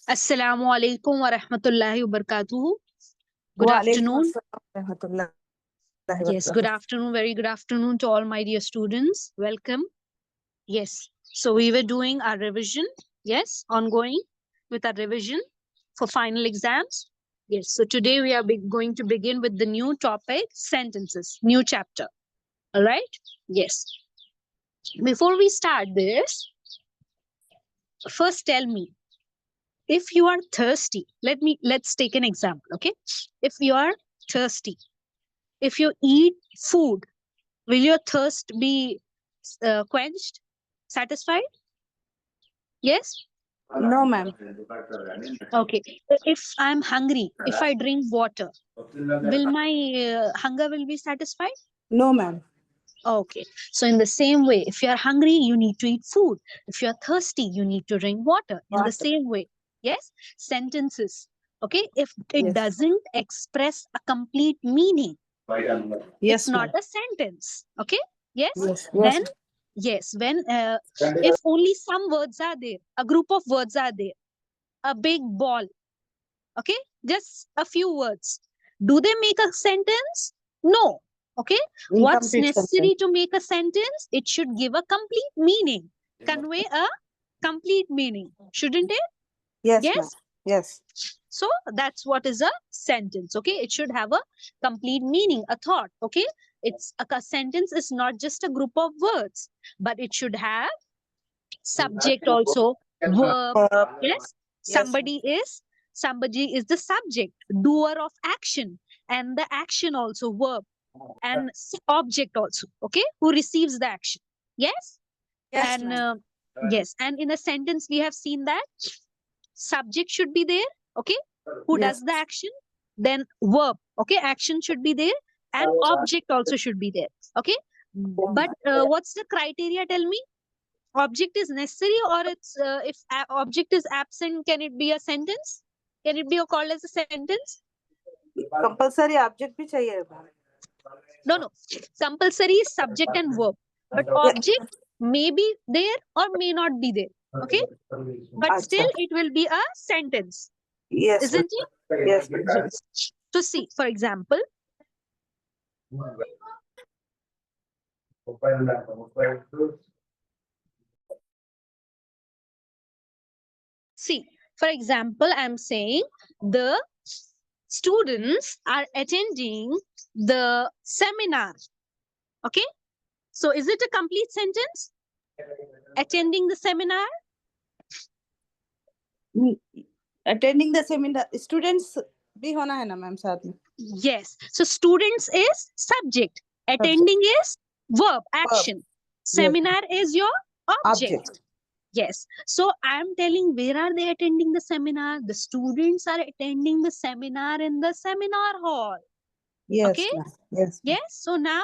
Assalamu alaikum wa rahmatullahi wa barakatuhu. Good Wa alaikum afternoon. assalam wa rahmatullahi wa Yes, good barakatuh. afternoon. Very good afternoon to all my dear students. Welcome. Yes, so we were doing our revision. Yes, ongoing with our revision for final exams. Yes, so today we are going to begin with the new topic, sentences, new chapter. All right. Yes. Before we start this, first tell me, if you are thirsty, let's take an example. Okay, if you are thirsty, if you eat food, will your thirst be quenched, satisfied? Yes. No, ma'am. Okay, if I'm hungry, if I drink water, will my hunger will be satisfied? No, ma'am. Okay, so in the same way, if you're hungry, you need to eat food. If you're thirsty, you need to drink water. In the Water. same way, yes, sentences. Okay, if it Yes. doesn't express a complete meaning, Yes, it's not ma'am. a sentence. Okay, yes, Yes. then Yes. yes, when if only some words are there, a group of words are there, a big ball, okay, just a few words, do they make a sentence? No. Okay, what's Incomplete necessary sentence. to make a sentence? It should give a complete meaning, convey a complete meaning, shouldn't it? Yes, ma'am. Yes. Yes. So that's what is a sentence. Okay, it should have a complete meaning, a thought. Okay, it's a sentence is not just a group of words, but it should have subject also, verb. Yes, Yes, ma'am. somebody is the subject, doer of action, and the action also verb, and object also. Okay, who receives the action? Yes. Yes, And ma'am. yes, and in a sentence we have seen that subject should be there. Okay, who Yes. does the action? Then verb. Okay, action should be there, and object also should be there. Okay, but what's the criteria? Tell me. Object is necessary, or it's if object is absent, can it be a sentence? Can it be called as a sentence? Compulsory object भी चाहिए, ma'am. No. Compulsory is subject and verb, but object may be there or may not be there. Okay, but still Acha. it will be a sentence, Yes, ma'am. isn't it? Yes. Yes. So see, for example, I'm saying the students are attending the seminar. Okay, so is it a complete sentence? Attending the seminar? Attending the seminar. Students भी होना है ना, ma'am, साथ में. Yes. So students is subject. Attending is verb, action. Seminar is your object. Object. Yes. So I am telling, where are they attending the seminar? The students are attending the seminar in the seminar hall. Yes, Okay. ma'am. Yes. Yes. So now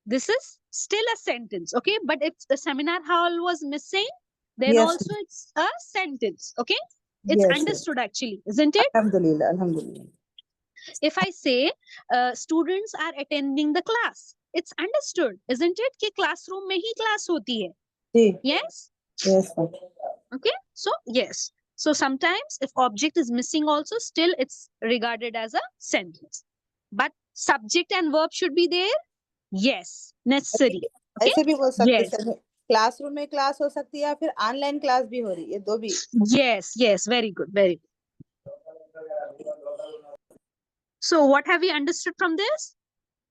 this is still a sentence. Okay. But if the seminar hall was missing, then Yes, also it's a sentence. Okay. It's Yes, understood actually, isn't it? Alhamdulillah. Alhamdulillah. If I say students are attending the class, it's understood, isn't it? कि classroom में ही class होती है. जी. Yes. Yes, ma'am. Okay. So yes. So sometimes if object is missing also, still it's regarded as a sentence. But subject and verb should be there. Yes. Necessary. Okay. ऐसे भी बोल सकते Yes. हैं, classroom में class हो सकती है या फिर ऑनलाइन क्लास भी हो रही है, दो भी. Yes. Yes. Very good. Very good. So what have we understood from this?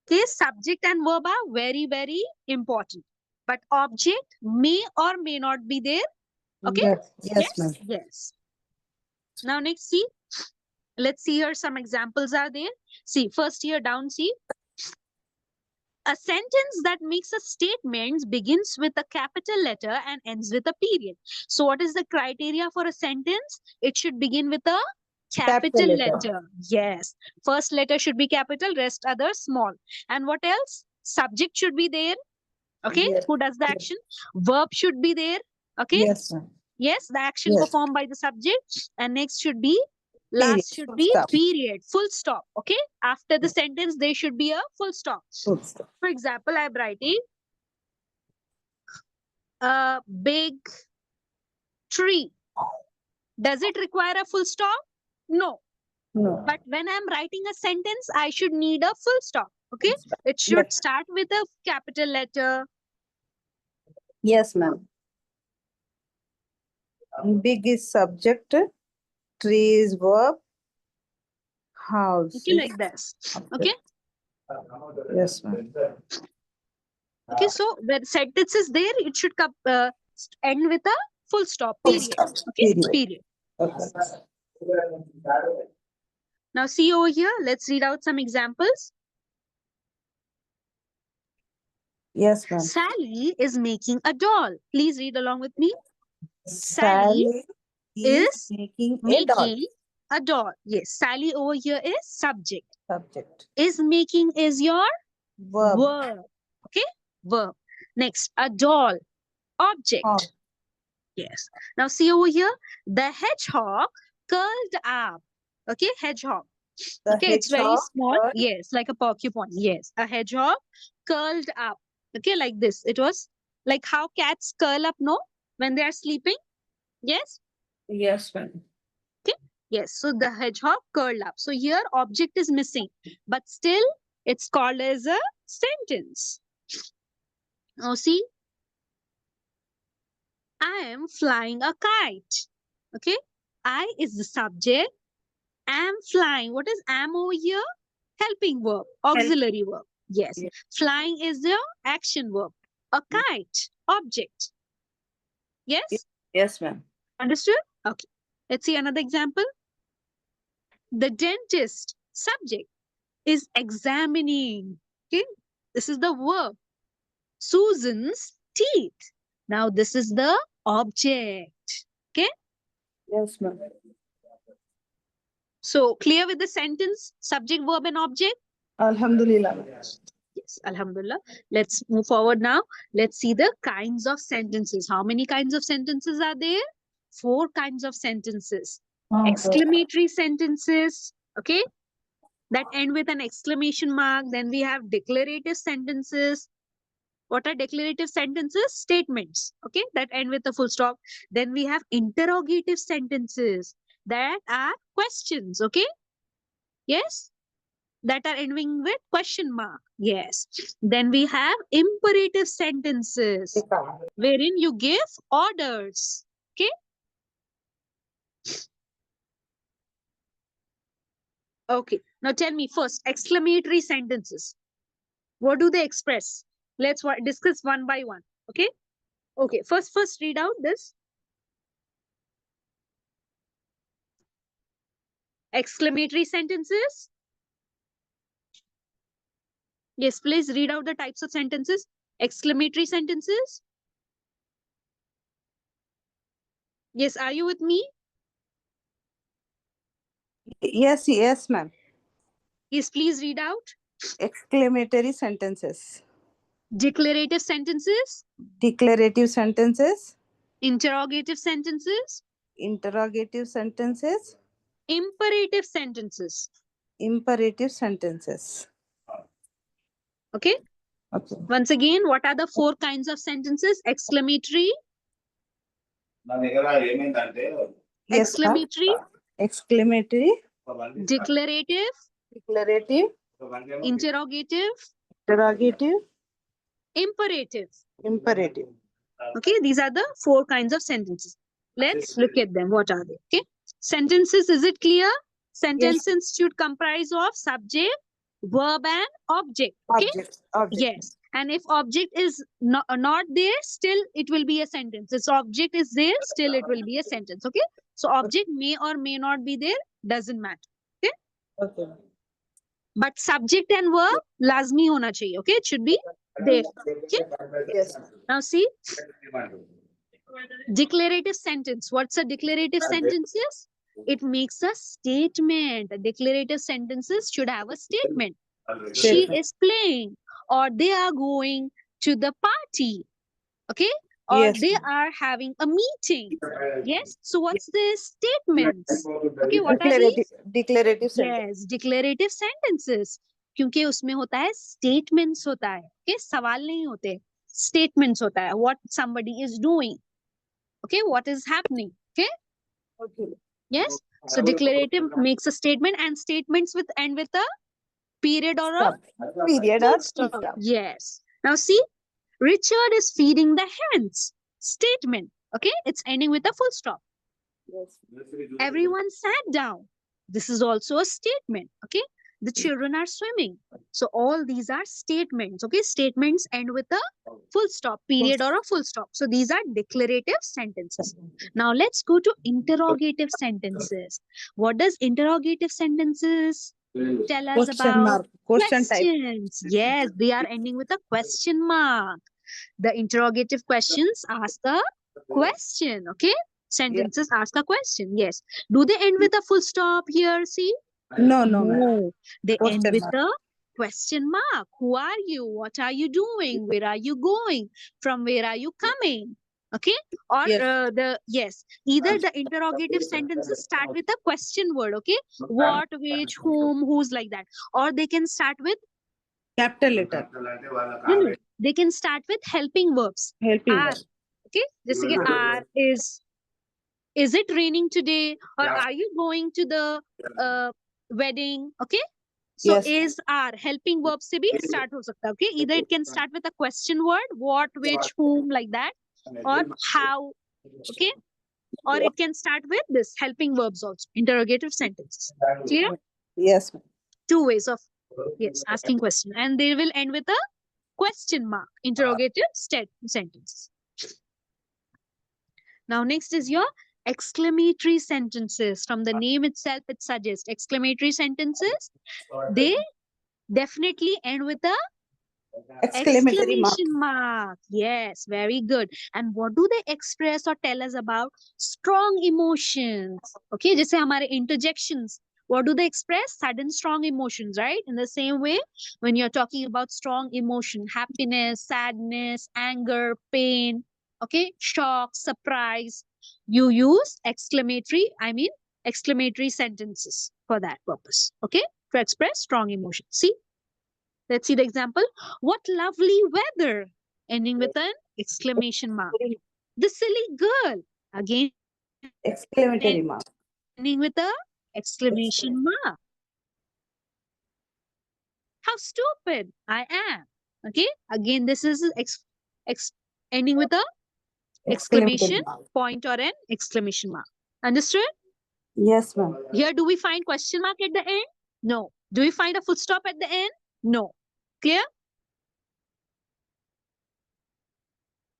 Okay, subject and verb are very, very important. But object may or may not be there. Okay? Yes, yes, ma'am. Yes. Now next, see. Let's see here some examples are there. See, first here down, see. A sentence that makes a statement begins with a capital letter and ends with a period. So what is the criteria for a sentence? It should begin with a capital letter. Yes. First letter should be capital, rest other small. And what else? Subject should be there. Okay. Yes. Who does the action? Verb should be there. Okay. Yes, ma'am. Yes, the action Yes. performed by the subject. And next should be, Period. last should Full be stop. period, full stop. Okay. After the sentence, there should be a full stop. Full stop. For example, I'm writing a big tree. Does it require a full stop? No. No. But when I'm writing a sentence, I should need a full stop. Okay. It should Yes. start with a capital letter. Yes, ma'am. Big is subject, tree is verb, house Okay, is like this. Okay. yes, ma'am. Okay. So when sentence is there, it should end with a full stop. Full Period. stop. Okay. Period. Period. Okay. Now see over here. Let's read out some examples. Yes, ma'am. Sally is making a doll. Please read along with me. Sally is making a doll. Making a doll. Yes. Sally over here is subject. Subject. Is making is your Verb. verb. Okay. Verb. Next, a doll. Object. Oh, Yes. Now see over here. The hedgehog curled up. Okay. Hedgehog. the Okay. It's very hedgehog small. curled- Yes. Like a porcupine. Yes. A hedgehog curled up. Okay. Like this. It was like how cats curl up, no? When they are sleeping. Yes. Yes, ma'am. Yes. So the hedgehog curled up. So here object is missing, but still it's called as a sentence. Now see. I am flying a kite. Okay. I is the subject. Am flying. What is am over here? Helping verb. Auxiliary verb. Yes. Yes. Flying is the action verb. A kite. Object. Yes. Yes, ma'am. Understood? Okay. Let's see another example. The dentist. Subject is examining. Okay. This is the verb. Susan's teeth. Now this is the object. Yes, ma'am. So clear with the sentence, subject, verb, and object? Alhamdulillah, ma'am. Yes, Alhamdulillah. Let's move forward now. Let's see the kinds of sentences. How many kinds of sentences are there? 4 kinds of sentences. Exclamatory sentences, okay, that end with an exclamation mark. Then we have declarative sentences. What are declarative sentences? Statements, okay, that end with a full stop. Then we have interrogative sentences that are questions, okay. Yes, that are ending with question mark. Yes. Then we have imperative sentences wherein you give orders. Okay. Okay. Now tell me first, exclamatory sentences. What do they express? Let's discuss one by one. Okay. Okay. First read out this. Exclamatory sentences. Yes, please read out the types of sentences. Exclamatory sentences. Yes, are you with me? Yes, yes, ma'am. Yes, please read out. Exclamatory sentences. Declarative sentences. Declarative sentences. Interrogative sentences. Interrogative sentences. Imperative sentences. Imperative sentences. Okay. Okay. Once again, what are the 4 kinds of sentences? Exclamatory, Yes, ma'am. exclamatory, Exclamatory. declarative, Declarative. interrogative, Interrogative. imperative. Imperative. Okay, these are the 4 kinds of sentences. Let's look at them. What are they? Okay. Sentences, is it clear? Sentences should comprise of subject, verb, and object. Okay. Object. Yes. And if object is not there, still it will be a sentence. If object is there, still it will be a sentence. Okay. So object may or may not be there, doesn't matter. Okay. But subject and verb lazmi hona chahiye. Okay. It should be there. Okay. Yes. Now see, declarative sentence. What's a declarative sentences? It makes a statement. Declarative sentences should have a statement. She is playing, or they are going to the party. Okay. Or Yes. they are having a meeting. Yes. So what's the statements? Okay. What are these? Declarative sentence. Yes. Declarative sentences. क्योंकि उसमें होता है statements होता है. Okay. सवाल नहीं होते. Statements होता है. What somebody is doing. Okay, what is happening? Okay, Okay. yes. So declarative makes a statement, and statements with end with a period or a Stop. Period full or full stop. stop. Yes. Now see, Richard is feeding the hens. Statement. Okay, it's ending with a full stop. Yes. Everyone sat down. This is also a statement. Okay, the children are swimming. So all these are statements. Okay, statements end with a full stop, period, or a full stop. So these are declarative sentences. Now let's go to interrogative sentences. What does interrogative sentences tell us Question about? mark. Question type. Questions. Yes, they are ending with a question mark. The interrogative questions ask a question. Okay, sentences ask a question. Yes. Do they end with a full stop here? See? No, no, ma'am. No. They end Question with mark. a question mark. Who are you? What are you doing? Where are you going? From where are you coming? Okay. Or Yes. either the interrogative sentences start with a question word. Okay. What, which, whom, who's, like that. Or they can start with Capital letter. no, they can start with helping verbs. Helping. Are. Okay. जैसे कि are is it raining today, or are you going to the wedding? Okay. So Yes. is, are helping verb से भी start हो सकता है. Okay. Either it can start with a question word, what, which, whom, like that, or how. Okay. Or it can start with this helping verbs also, interrogative sentences. Clear? Yes, ma'am. Two ways of asking question, and they will end with a question mark, interrogative sentence. Now next is your exclamatory sentences. From the name itself, it suggests exclamatory sentences. They definitely end with a Exclamatory mark. exclamation mark. Yes, very good. And what do they express or tell us about? Strong emotions. Okay, जैसे हमारे interjections. What do they express? Sudden strong emotions, right? In the same way, when you're talking about strong emotion, happiness, sadness, anger, pain, okay, shock, surprise, you use exclamatory sentences for that purpose. Okay, to express strong emotions. See? Let's see the example. What lovely weather! Ending with an exclamation mark. The silly girl. Again, Exclamatory mark. ending with a exclamation mark. How stupid I am. Okay. Again, this is ending with a exclamation Exclamatory mark. point or an exclamation mark. Understood? Yes, ma'am. Here, do we find question mark at the end? No. Do we find a full stop at the end? No. Clear?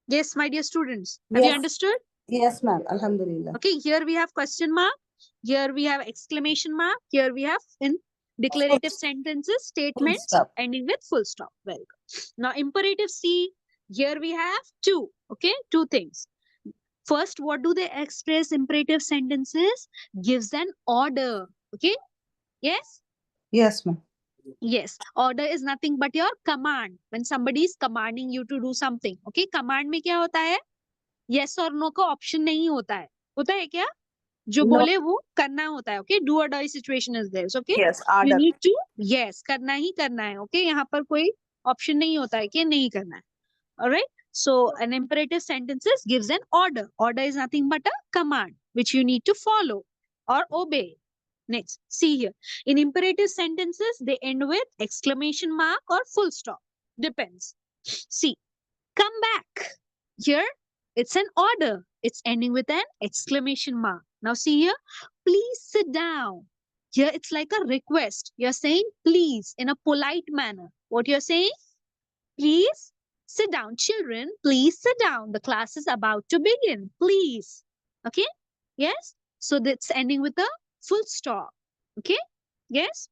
Yes, my dear students. Have you Yes. understood? Yes, ma'am. Alhamdulillah. Okay, here we have question mark. Here we have exclamation mark. Here we have in declarative sentences, Full statements stop. ending with full stop. Very good. Now, imperative C. Here we have two. Okay, two things. First, what do they express? Imperative sentences gives an order. Okay, yes? Yes, ma'am. Yes, order is nothing but your command. When somebody is commanding you to do something. Okay, command में क्या होता है? Yes or no का option नहीं होता है. होता है क्या? जो No. बोले वो करना होता है. Okay, do or die situation is there. So, okay, Yes. you Order. need to yes करना ही करना है. Okay, यहाँ पर कोई option नहीं होता है कि नहीं करना है. All right. So an imperative sentences gives an order. Order is nothing but a command which you need to follow or obey. Next, see here. In imperative sentences, they end with exclamation mark or full stop. Depends. See, come back. Here, it's an order. It's ending with an exclamation mark. Now see here, please sit down. Here, it's like a request. You're saying please in a polite manner. What you're saying? Please sit down. Children, please sit down. The class is about to begin. Please. Okay? Yes? So that's ending with a full stop. Okay? Yes?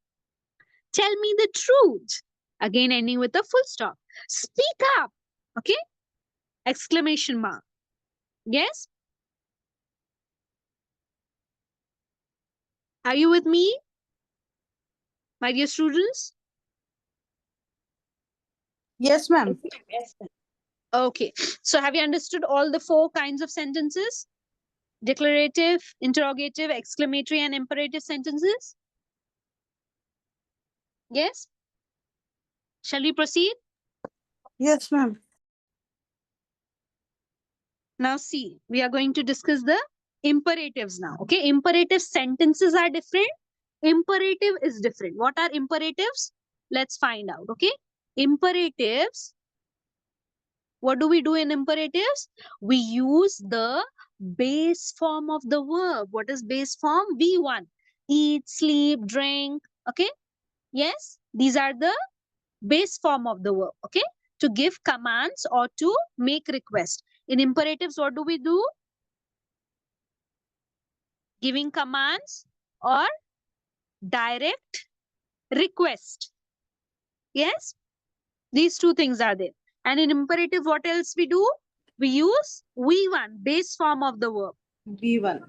Tell me the truth. Again, ending with a full stop. Speak up. Okay? Exclamation mark. Yes? Are you with me, my dear students? Yes, ma'am. Okay. So have you understood all the four kinds of sentences? Declarative, interrogative, exclamatory, and imperative sentences? Yes? Shall we proceed? Yes, ma'am. Now see, we are going to discuss the imperatives now. Okay, imperative sentences are different. Imperative is different. What are imperatives? Let's find out. Okay, imperatives. What do we do in imperatives? We use the base form of the verb. What is base form? V1. Eat, sleep, drink. Okay. Yes, these are the base form of the verb. Okay. To give commands or to make request. In imperatives, what do we do? Giving commands or direct request. Yes, these two things are there. And in imperative, what else we do? We use V1, base form of the verb. V1.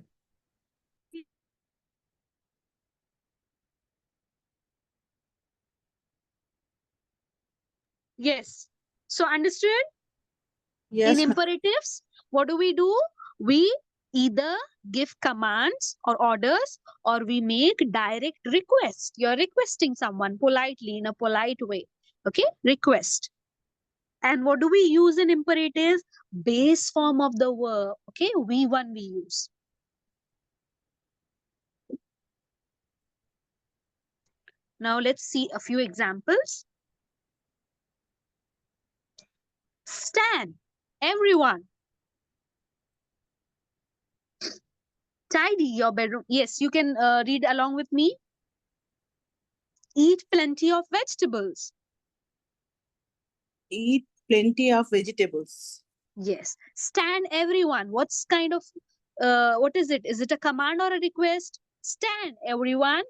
Yes. So understood? Yes, In ma'am. imperatives, what do? We either give commands or orders or we make direct request. You're requesting someone politely in a polite way. Okay, request. And what do we use in imperative? Base form of the verb. Okay, V1 we use. Now let's see a few examples. Stand, everyone. Tidy your bedroom. Yes, you can read along with me. Eat plenty of vegetables. Eat plenty of vegetables. Yes. Stand, everyone. What's kind of, what is it? Is it a command or a request? Stand, everyone.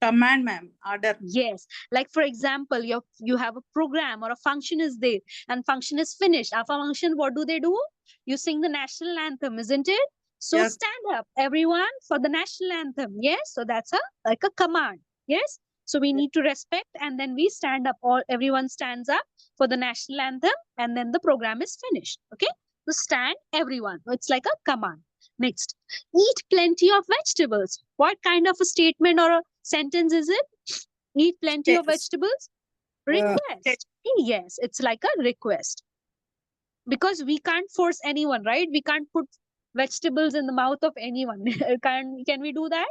Command, ma'am. Order. Yes. Like for example, you have a program or a function is there and function is finished. After function, what do? You sing the national anthem, isn't it? So Yes. stand up, everyone, for the national anthem. Yes. So that's like a command. Yes. So we need to respect and then we stand up. All everyone stands up for the national anthem and then the program is finished. Okay. So stand, everyone. It's like a command. Next, eat plenty of vegetables. What kind of a statement or a sentence is it? Eat plenty of Yes. vegetables? Request. Yes, it's like a request. Because we can't force anyone, right? We can't put vegetables in the mouth of anyone. Can we do that?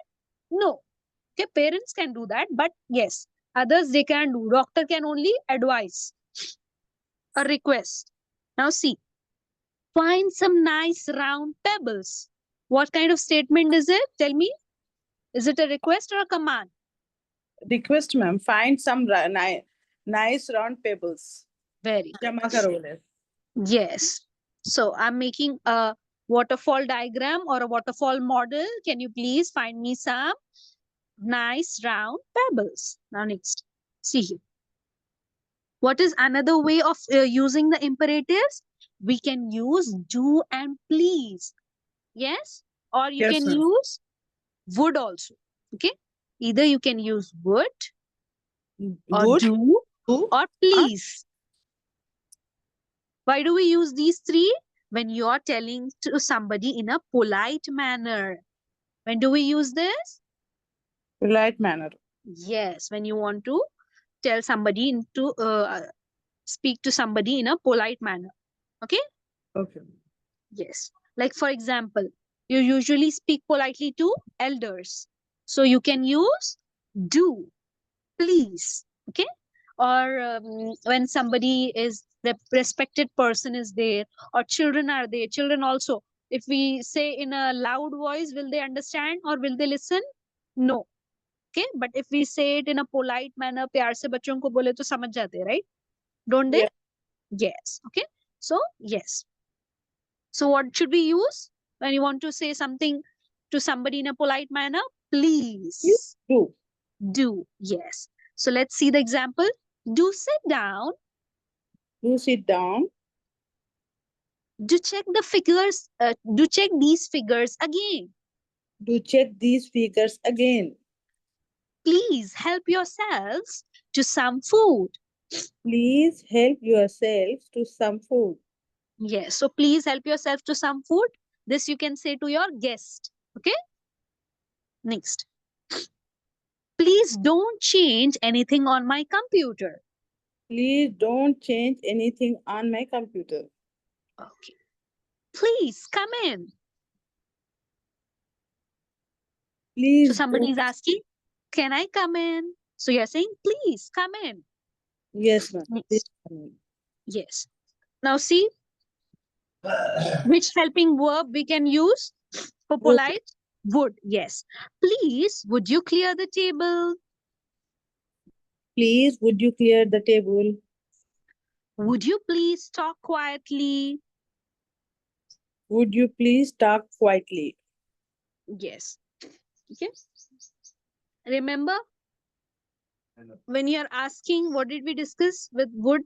No. Okay, parents can do that, but yes, others they can do. Doctor can only advise. A request. Now see, find some nice round pebbles. What kind of statement is it? Tell me. Is it a request or a command? Request, ma'am. Find some nice round pebbles. Very जमा करो बोले. Yes. So I'm making a waterfall diagram or a waterfall model. Can you please find me some nice round pebbles? Now next, see here. What is another way of using the imperatives? We can use do and please. Yes. Or you Yes, can ma'am. use would also. Okay. Either you can use would or Would. do Who? or please. Why do we use these three? When you are telling to somebody in a polite manner. When do we use this? Polite manner. Yes, when you want to tell somebody to speak to somebody in a polite manner. Okay? Okay. Yes. Like for example, you usually speak politely to elders. So you can use do, please. Okay? Or when somebody is the respected person is there or children are there, children also, if we say in a loud voice, will they understand or will they listen? No. Okay, but if we say it in a polite manner, प्यार से बच्चों को बोले तो समझ जाते, right? Don't they? Yeah. Yes. Okay. So yes. So what should we use when you want to say something to somebody in a polite manner? Please Do. do. Yes. So let's see the example. Do sit down. Do sit down. Do check the figures. Do check these figures again. Do check these figures again. Please help yourselves to some food. Please help yourselves to some food. Yes. So please help yourself to some food. This you can say to your guest. Okay. Next. Please don't change anything on my computer. Please don't change anything on my computer. Okay. Please come in. So Please. somebody is asking, can I come in? So you're saying, please come in. Yes, ma'am. Yes. Please come in. Yes. Now see, which helping verb we can use for Would. polite? Would. Yes. Please, would you clear the table? Please, would you clear the table? Would you please talk quietly? Would you please talk quietly? Yes. Okay. Remember, when you're asking, what did we discuss with would?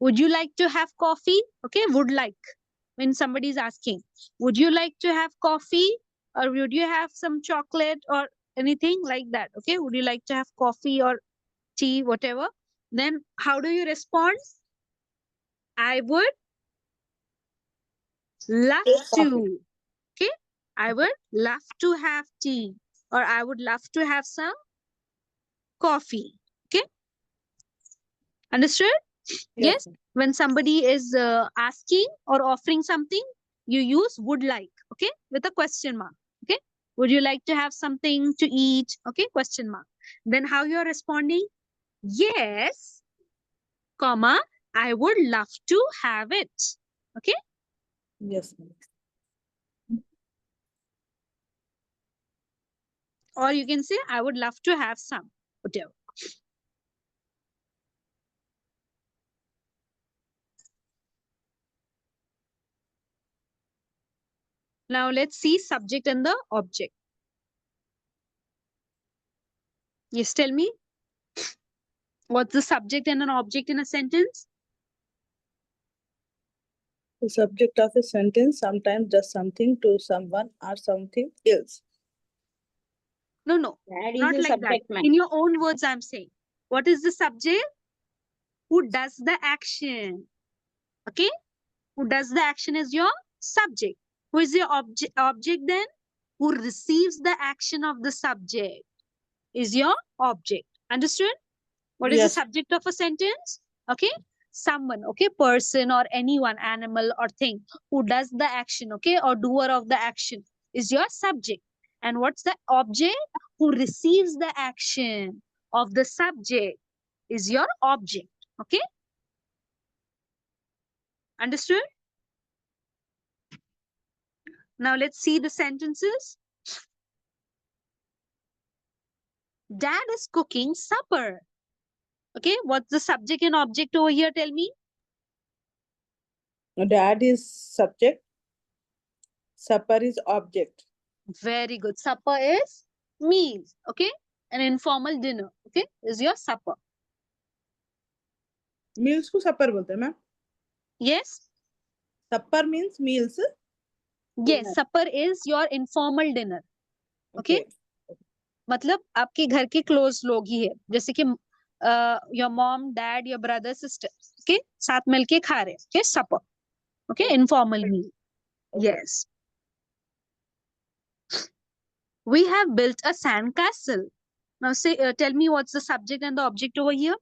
Would you like to have coffee? Okay, would like. When somebody is asking, would you like to have coffee? Or would you have some chocolate or anything like that? Okay, would you like to have coffee or tea, whatever? Then how do you respond? I would love to. Okay, I would love to have tea, or I would love to have some coffee. Okay, understood? Yes. ma'am. When somebody is asking or offering something, you use would like, okay, with a question mark. Okay, would you like to have something to eat? Okay, question mark. Then how you are responding? Yes, comma, I would love to have it. Okay, Yes, ma'am. or you can say, I would love to have some, whatever. Now let's see subject and the object. Yes, tell me. What's the subject and an object in a sentence? The subject of a sentence sometimes does something to someone or something else. No, no, That not is a like that. subject, ma'am. In your own words, I'm saying. What is the subject? Who does the action? Okay? Who does the action is your subject. Who is your object then? Who receives the action of the subject is your object. Understood? What is the Yes. subject of a sentence? Okay? Someone, okay? Person or anyone, animal or thing who does the action, okay? Or doer of the action is your subject. And what's the object? Who receives the action of the subject is your object. Okay? Understood? Now let's see the sentences. Dad is cooking supper. Okay, what's the subject and object over here? Tell me. Dad is subject. Supper is object. Very good. Supper is meal. Okay, an informal dinner. Okay, is your supper. Meals को supper बोलते हैं ma'am. Yes. Supper means meals. Yes, Dinner. supper is your informal dinner. Okay. मतलब आपके घर के close लोग ही है, जैसे कि your mom dad your brother sister, okay, साथ मिलके खा रहे, okay, supper, okay, informal meal. Yes. We have built a sand castle. Now say, tell me what's the subject and the object over here?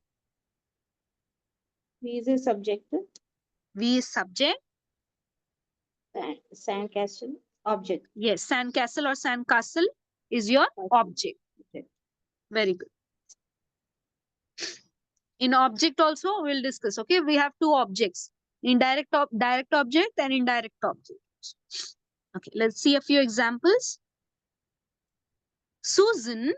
We is a subject. We is subject. Sand castle, object. Yes, sand castle or sand castle is your object. Okay. Very good. In object also we'll discuss. Okay, we have two objects: direct object and indirect object. Okay, let's see a few examples. Susan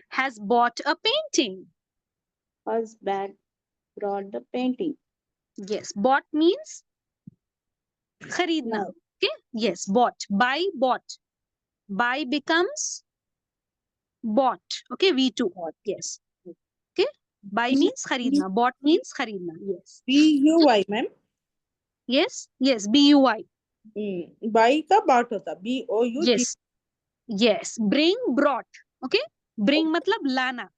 has bought a painting. Has brought the painting. Yes, bought means kharidna. No. Okay, yes, bought. Buy, bought. Buy becomes bought. Okay, V2. Bought. Yes. Okay, buy means kharidna. Bought means kharidna. Yes. B-U-Y ma'am. Yes, yes, B-U-Y. Buy का bought होता. B-O-U-T. Yes. Yes. Bring, brought. Okay. Bring matlab lana.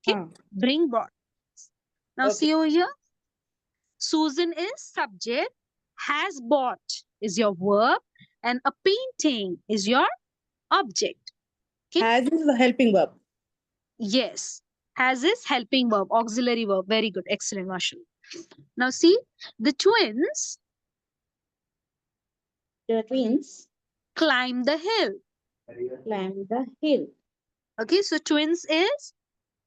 Okay. हाँ. Bring, brought. Now Okay. see over here. Susan is subject. Has bought is your verb. And a painting is your object. Okay. Has is the helping verb. Yes. Has is helping verb, auxiliary verb. Very good. Excellent, Marshall. Now see, the twins The twins climb the hill. climbed the hill. Okay, so twins is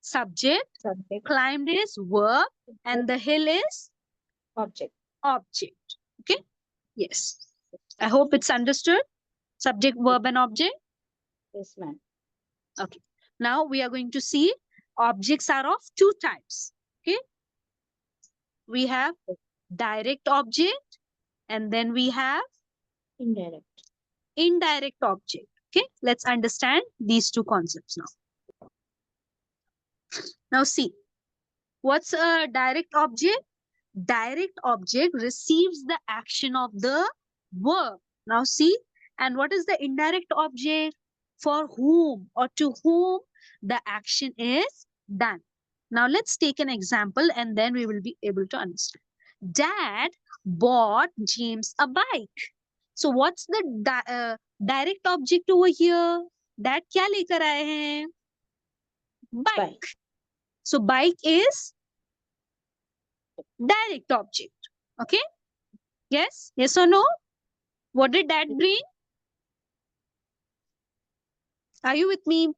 subject, Subject, climbed is verb, and the hill is object. object. Okay, yes. I hope it's understood. Subject, verb, and object. Yes, ma'am. Okay. Now we are going to see objects are of two types. Okay. We have direct object and then we have Indirect. indirect object. Okay. Let's understand these two concepts now. Now see, what's a direct object? Direct object receives the action of the verb. Now see, and what is the indirect object? For whom or to whom the action is done. Now let's take an example and then we will be able to understand. Dad bought James a bike. So what's the direct object over here? Dad क्या लेकर आए हैं? Bike. Bike. So bike is direct object. Okay? Yes? Yes or no? What did dad bring? Are you with me?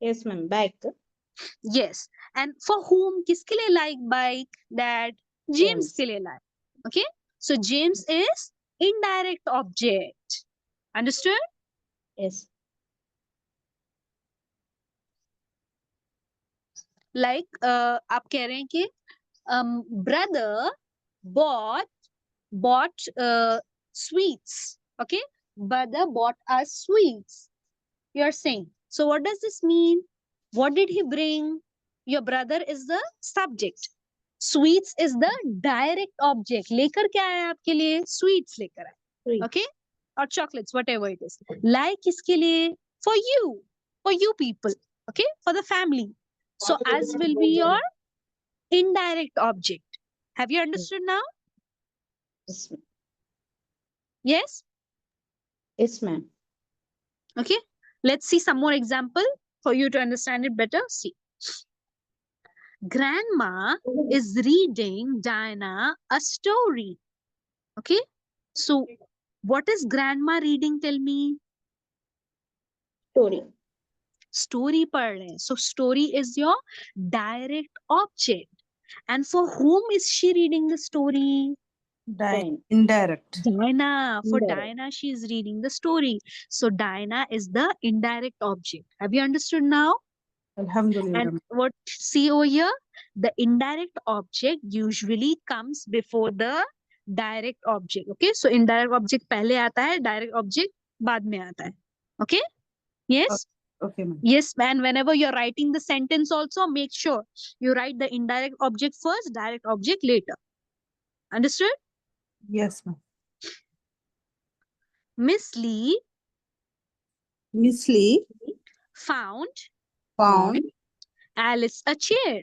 Yes, ma'am. Bike. Yes. And for whom? किसके लिए like bike? Dad. James James. के लिए like. Okay? So James is indirect object. Understood? Yes. Like आप कह रहे हैं कि brother bought sweets. Okay? Brother bought us sweets. You are saying. So what does this mean? What did he bring? Your brother is the subject. Sweets is the direct object. लेकर क्या आया आपके लिए? Sweets लेकर आया. Sweet. Okay? Or chocolates, whatever it is. Like किसके लिए? For you. For you people. Okay? For the family. So as will be your indirect object. Have you understood now? Yes, ma'am. Yes? Yes, ma'am. Okay? Let's see some more example for you to understand it better. See. Grandma is reading Diana a story. Okay? So, what is grandma reading? Tell me. Story. Story पढ़ रहे हैं. So, story is your direct object. And for whom is she reading the story? Fine. Indirect. Diana. For Indirect. Diana, she is reading the story. So, Diana is the indirect object. Have you understood now? Alhamdulillah. And what see over here? The indirect object usually comes before the direct object. Okay, so indirect object पहले आता है, direct object बाद में आता है. Okay, yes, Okay, ma'am. yes, man. Whenever you're writing the sentence, also make sure you write the indirect object first, direct object later. Understood? Yes, ma'am. Miss Lee Miss Lee found found Alice a chair.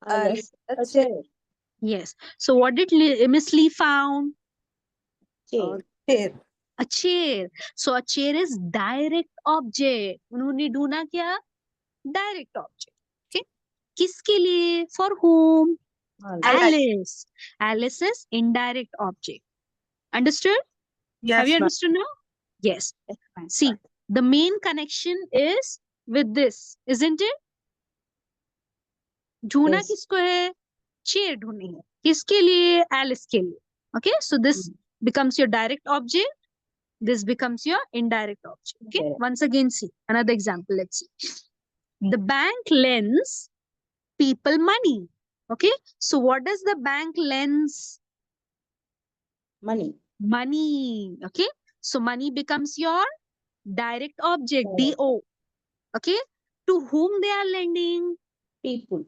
Alice. a A chair. Yes. So what did Miss Lee found? Chair. chair. A chair. So a chair is direct object. उन्होंने ढूंढा क्या? Direct object. Okay. किसके लिए? For whom? Alice. Alice. Alice is indirect object. Understood? Have you Yes, ma'am. understood now? Yes. Yes, ma'am. See, the main connection is with this, isn't it? ढूंढा Yes. किसको है? Chair ढूंढनी है. किसके लिए? Alice के लिए. Okay. So this becomes your direct object. This becomes your indirect object. Okay. Indirect. Once again, see another example. Let's see. The bank lends people money. Okay. So what does the bank lends? Money. Money. Okay. So money becomes your direct object. Direct. DO. Okay. To whom they are lending? People.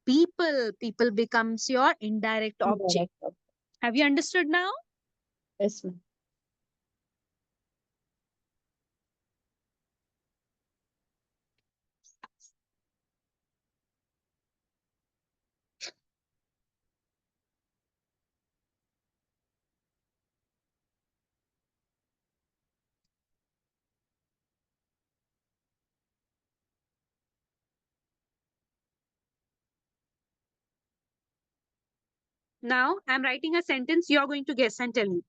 People. People becomes your indirect object. Indirect object. Have you understood now? Yes, ma'am. Now I'm writing a sentence. You're going to guess and tell me.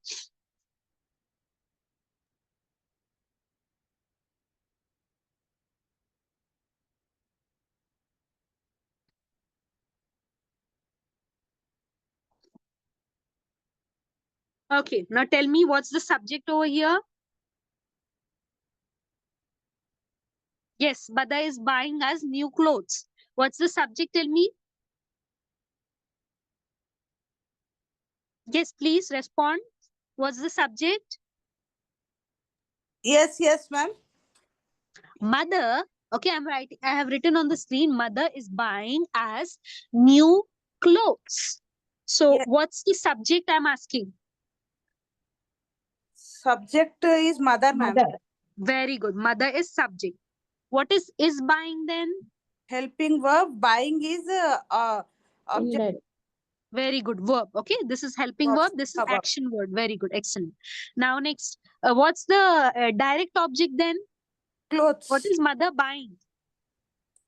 Okay, now tell me what's the subject over here? Yes, Bada is buying us new clothes. What's the subject? Tell me. Yes, please respond. What's the subject? Yes, yes, ma'am. Mother. Okay, I'm writing. I have written on the screen. Mother is buying us new clothes. So, Yes. what's the subject I'm asking? Subject is mother, ma'am. Mother. Very good. Mother is subject. What is buying then? Helping verb. Buying is object. Indirect. Very good. Verb. Okay, this is helping Verb. verb. This is Verb. action word. Very good. Excellent. Now, next, what's the direct object then? Clothes. What is mother buying?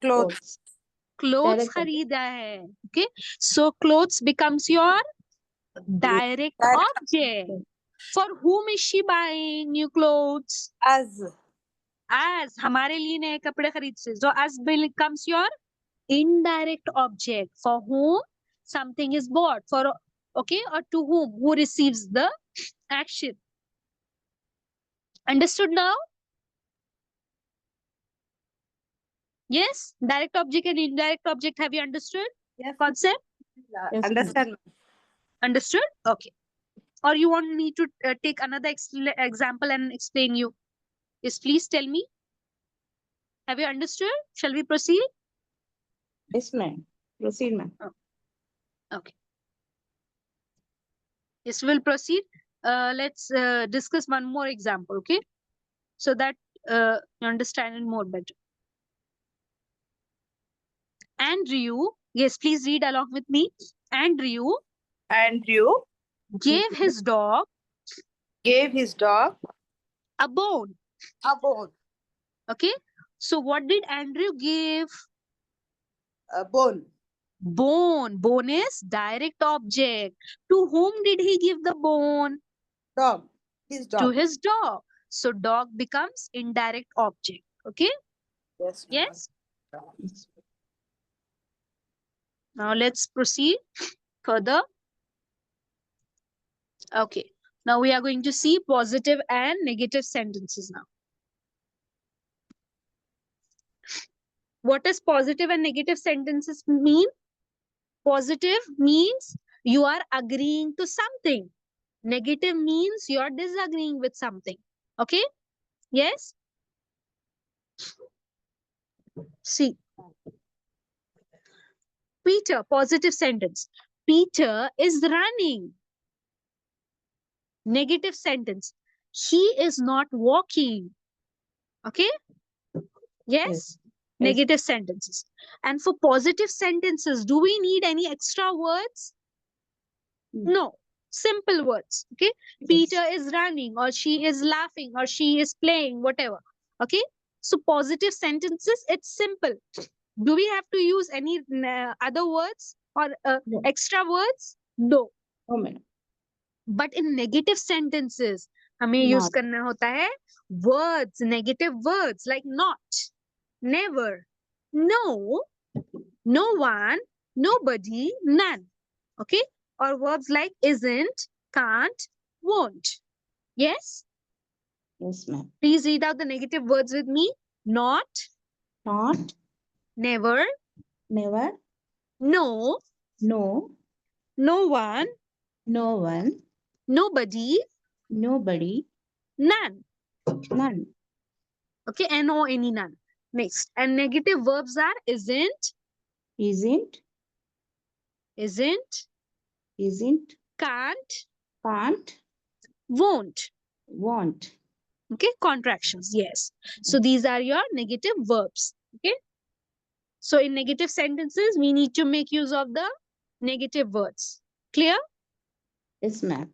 Clothes. Clothes Direct object. खरीदा है. Okay, so clothes becomes your direct Direct. object. For whom is she buying new clothes? As. As हमारे लिए नए कपड़े खरीद से. So as becomes your indirect object. For whom something is bought. For okay, or to who receives the action. Understood now? Yes, direct object and indirect object. Have you understood Yes. concept? Yes, ma'am. Understand, ma'am. Understood? Okay. Or you want me to take another example and explain you? Yes, please tell me. Have you understood? Shall we proceed? Yes, ma'am. Proceed, ma'am. Okay. Yes, we'll proceed. Let's discuss one more example, okay? So that you understand it more better. Andrew, yes, please read along with me. Andrew Andrew gave his dog gave his dog a bone. a bone. Okay. So what did Andrew give? A bone. Bone. Bone is direct object. To whom did he give the bone? Dog. His To dog. his dog. So dog becomes indirect object. Okay. Yes. ma'am. Yes. Now let's proceed further. Okay. Now we are going to see positive and negative sentences now. What does positive and negative sentences mean? Positive means you are agreeing to something. Negative means you are disagreeing with something. Okay? Yes? See. Peter, positive sentence. Peter is running. Negative sentence. He is not walking. Okay? Yes? Negative sentences. And for positive sentences, do we need any extra words? No. Simple words. Okay? Peter is running, or she is laughing, or she is playing, whatever. Okay? So positive sentences, it's simple. Do we have to use any other words or No. extra words? No. Oh, madam. But in negative sentences, हमें use Not. करना होता है words, negative words like not, never, no, no one, nobody, none. Okay? Or verbs like isn't, can't, won't. Yes? Yes, ma'am. Please read out the negative words with me. Not, Not, never, never, no, no, no one, no one, nobody, nobody, none. none. Okay? No, any, none. Next. And negative verbs are Isn't, isn't, isn't, can't, can't, won't. won't. Okay? Contractions. Yes. So these are your negative verbs. Okay? So in negative sentences, we need to make use of the negative words. Clear? Yes, ma'am.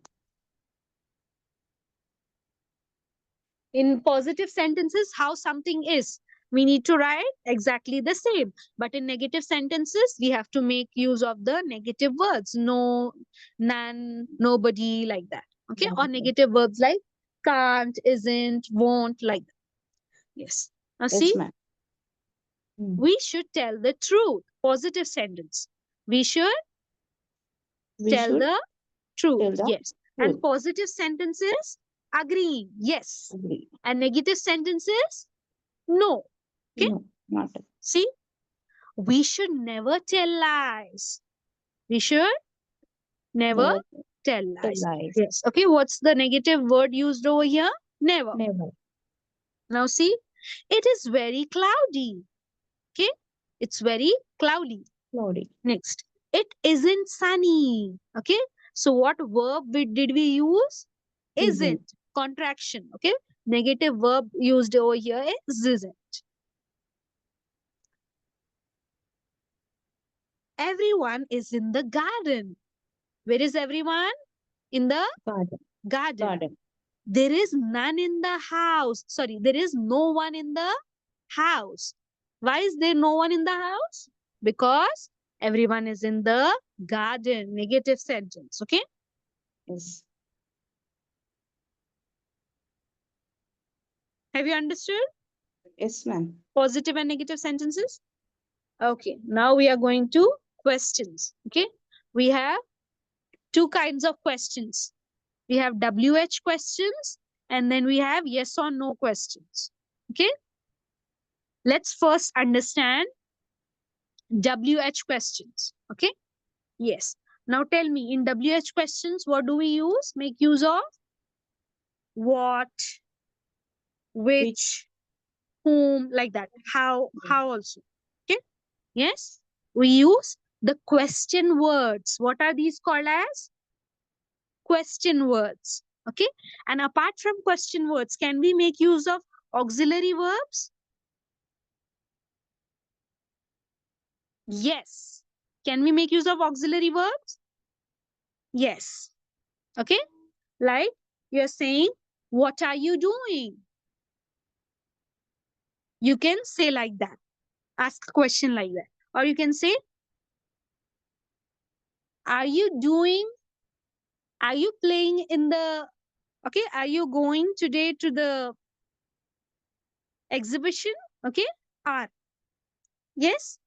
In positive sentences, how something is. we need to write exactly the same. But in negative sentences, we have to make use of the negative words. No, none, nobody, like that. Okay. Or Okay. negative verbs like can't, isn't, won't, like that. Yes. Now see, Yes, ma'am. Mm. we should tell the truth. Positive sentence. We should We tell should the truth. tell the Yes. And truth. positive sentences, agreeing. Yes. Agree. And negative sentences, no. Okay. No, not. See, we should never tell lies. We should never Never tell tell lies. lies. Yes. Okay. What's the negative word used over here? Never. Never. Now see, it is very cloudy. Okay. It's very cloudy. Cloudy. Next, it isn't sunny. Okay. So what verb did we use? Isn't. Isn't. Contraction. Okay. Negative verb used over here is isn't. Everyone is in the garden. Where is everyone? In the Garden. garden. Garden. There is none in the house. Sorry, there is no one in the house. Why is there no one in the house? Because everyone is in the garden. Negative sentence. Okay. Yes. Have you understood Yes, ma'am. positive and negative sentences? Okay. Now we are going to questions. Okay. We have two kinds of questions. We have WH questions and then we have yes or no questions. Okay. Let's first understand WH questions. Okay. Yes. Now tell me, in WH questions, what do we use? Make use of what, which, whom, like that. How also. Okay. Yes. We use the question words. What are these called as? Question words. Okay. And apart from question words, can we make use of auxiliary verbs? Yes. Can we make use of auxiliary verbs? Yes. Okay. Like you're saying, what are you doing? You can say like that. Ask a question like that. Or you can say, are you playing in the, okay, are you going today to the exhibition? Okay. Are. Yes.